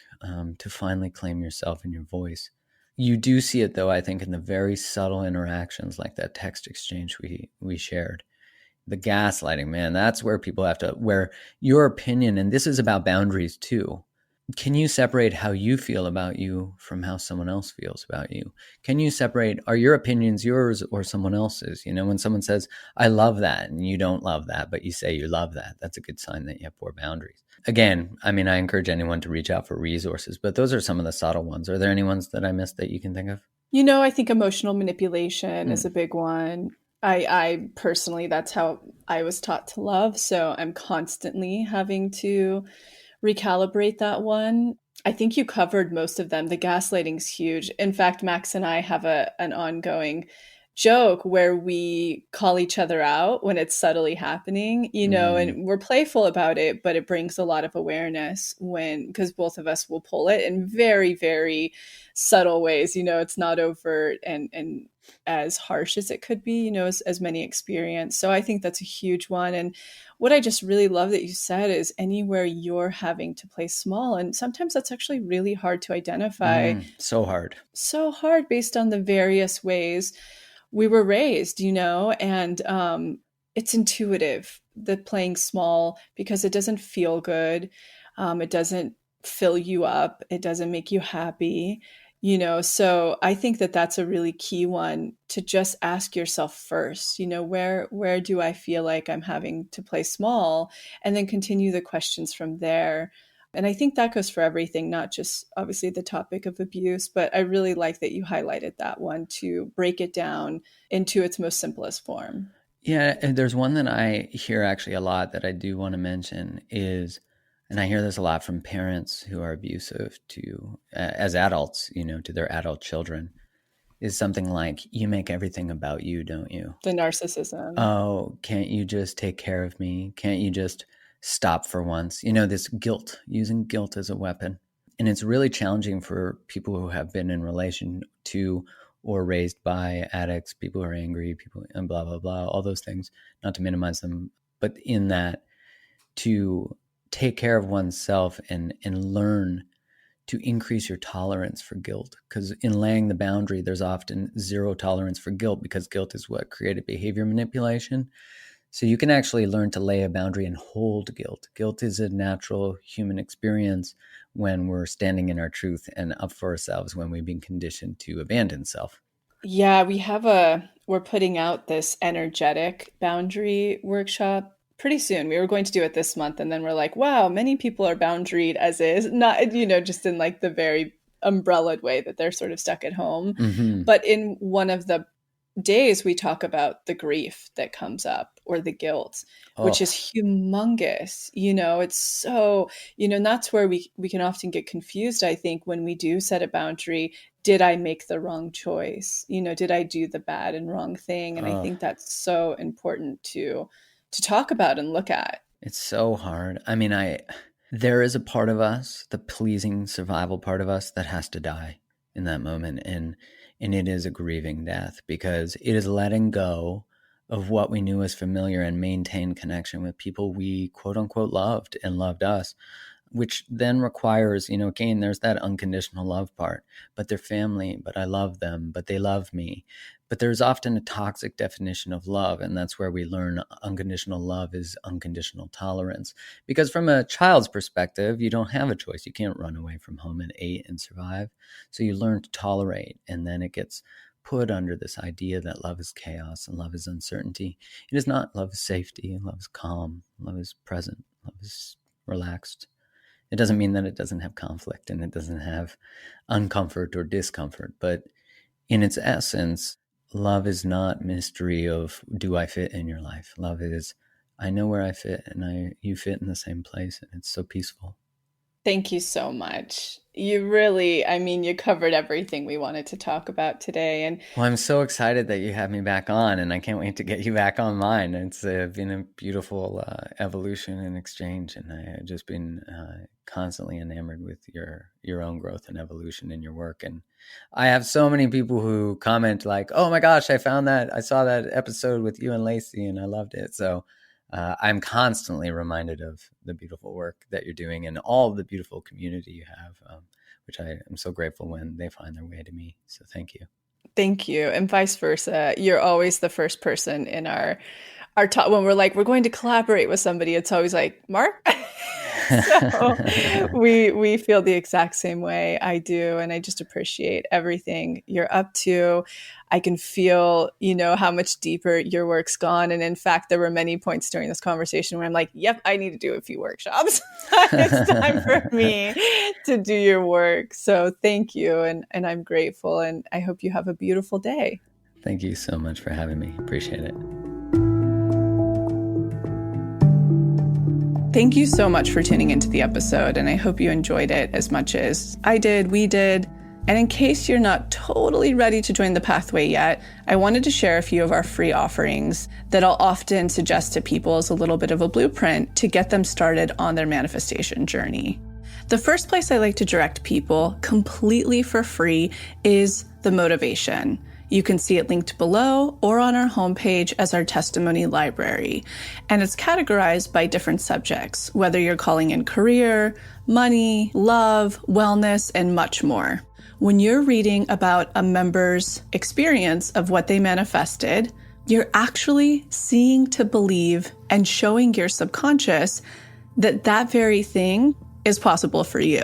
to finally claim yourself and your voice. You do see it, though, I think, in the very subtle interactions like that text exchange we shared. The gaslighting, man, that's where people where your opinion, and this is about boundaries too. Can you separate how you feel about you from how someone else feels about you? Can you separate, are your opinions yours or someone else's? When someone says, I love that, and you don't love that, but you say you love that, that's a good sign that you have poor boundaries. Again, I mean, I encourage anyone to reach out for resources, but those are some of the subtle ones. Are there any ones that I missed that you can think of? I think emotional manipulation is Mm. a big one. I personally, that's how I was taught to love. So I'm constantly having to recalibrate that one. I think you covered most of them. The gaslighting's huge. In fact, Max and I have an ongoing joke where we call each other out when it's subtly happening, Mm. and we're playful about it, but it brings a lot of awareness because both of us will pull it in very, very subtle ways. It's not overt and as harsh as it could be, as many experience. So I think that's a huge one. And what I just really love that you said is anywhere you're having to play small. And sometimes that's actually really hard to identify. So hard. So hard based on the various ways we were raised, and it's intuitive, the playing small, because it doesn't feel good. It doesn't fill you up. It doesn't make you happy. So I think that that's a really key one to just ask yourself first, where do I feel like I'm having to play small, and then continue the questions from there. And I think that goes for everything, not just obviously the topic of abuse, but I really like that you highlighted that one to break it down into its most simplest form. Yeah, and there's one that I hear actually a lot that I do want to mention is, and I hear this a lot from parents who are abusive to, as adults, to their adult children, is something like, you make everything about you, don't you? The narcissism. Oh, can't you just take care of me? Can't you just stop for once? This guilt, using guilt as a weapon. And it's really challenging for people who have been in relation to or raised by addicts, people who are angry, people, and blah, blah, blah, all those things, not to minimize them, but in that, to take care of oneself and learn to increase your tolerance for guilt. Because in laying the boundary, there's often zero tolerance for guilt, because guilt is what created behavior manipulation. So you can actually learn to lay a boundary and hold guilt. Guilt is a natural human experience when we're standing in our truth and up for ourselves, when we've been conditioned to abandon self. Yeah, we're putting out this energetic boundary workshop pretty soon. We were going to do it this month, and then we're like, wow, many people are boundaried as is, not, just in like the very umbrellaed way that they're sort of stuck at home. Mm-hmm. But in one of the days, we talk about the grief that comes up or the guilt, which Oh, is humongous. It's so, and that's where we can often get confused, I think, when we do set a boundary. Did I make the wrong choice? Did I do the bad and wrong thing? And I oh, think that's so important to talk about and look at. it's so hard. I mean, there is a part of us, the pleasing survival part of us, that has to die in that moment. And it is a grieving death, because it is letting go of what we knew as familiar and maintain connection with people we quote unquote loved and loved us, which then requires, again, there's that unconditional love part, but they're family, but I love them, but they love me. But there's often a toxic definition of love. And that's where we learn unconditional love is unconditional tolerance. Because from a child's perspective, you don't have a choice. You can't run away from home at 8 and survive. So you learn to tolerate. And then it gets put under this idea that love is chaos and love is uncertainty. It is not. Love is safety. Love is calm. Love is present. Love is relaxed. It doesn't mean that it doesn't have conflict and it doesn't have uncomfort or discomfort, but in its essence, love is not mystery of, do I fit in your life? Love is, I know where I fit, and you fit in the same place, and it's so peaceful. Thank you so much. You really, I mean, you covered everything we wanted to talk about today. And Well, I'm so excited that you have me back on, and I can't wait to get you back on mine. It's been a beautiful evolution and exchange, and I have just been constantly enamored with your own growth and evolution in your work. And I have so many people who comment like, "Oh my gosh, I saw that episode with you and Lacy, and I loved it." So I'm constantly reminded of the beautiful work that you're doing and all the beautiful community you have, which I am so grateful when they find their way to me. So thank you. thank you. And vice versa. You're always the first person in our talk when we're like, we're going to collaborate with somebody. It's always like, Mark. So we feel the exact same way. I do, and I just appreciate everything you're up to. I can feel, how much deeper your work's gone. And in fact, there were many points during this conversation where I'm like, yep, I need to do a few workshops. It's time for me to do your work. So thank you. And I'm grateful. And I hope you have a beautiful day. Thank you so much for having me. Appreciate it. Thank you so much for tuning into the episode, and I hope you enjoyed it as much as I did, we did. And in case you're not totally ready to join the pathway yet, I wanted to share a few of our free offerings that I'll often suggest to people as a little bit of a blueprint to get them started on their manifestation journey. The first place I like to direct people completely for free is the motivation. You can see it linked below or on our homepage as our testimony library. And it's categorized by different subjects, whether you're calling in career, money, love, wellness, and much more. When you're reading about a member's experience of what they manifested, you're actually seeing to believe and showing your subconscious that that very thing is possible for you.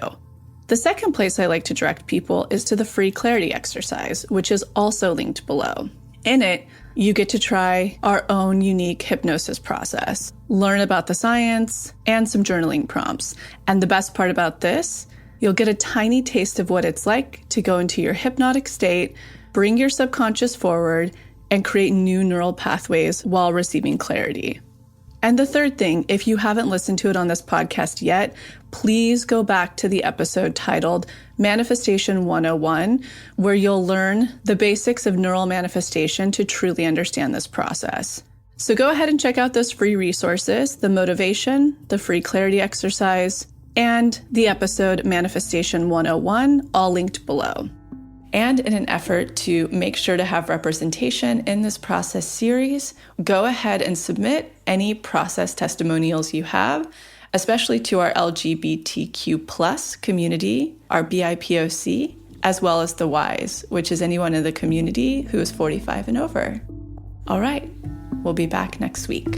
The second place I like to direct people is to the free clarity exercise, which is also linked below. In it, you get to try our own unique hypnosis process, learn about the science, and some journaling prompts. And the best part about this, you'll get a tiny taste of what it's like to go into your hypnotic state, bring your subconscious forward, and create new neural pathways while receiving clarity. And the third thing, if you haven't listened to it on this podcast yet, please go back to the episode titled Manifestation 101, where you'll learn the basics of neural manifestation to truly understand this process. So go ahead and check out those free resources, the motivation, the free clarity exercise, and the episode Manifestation 101, all linked below. And in an effort to make sure to have representation in this process series, go ahead and submit any process testimonials you have, especially to our LGBTQ plus community, our BIPOC, as well as the Ys, which is anyone in the community who is 45 and over. All right, we'll be back next week.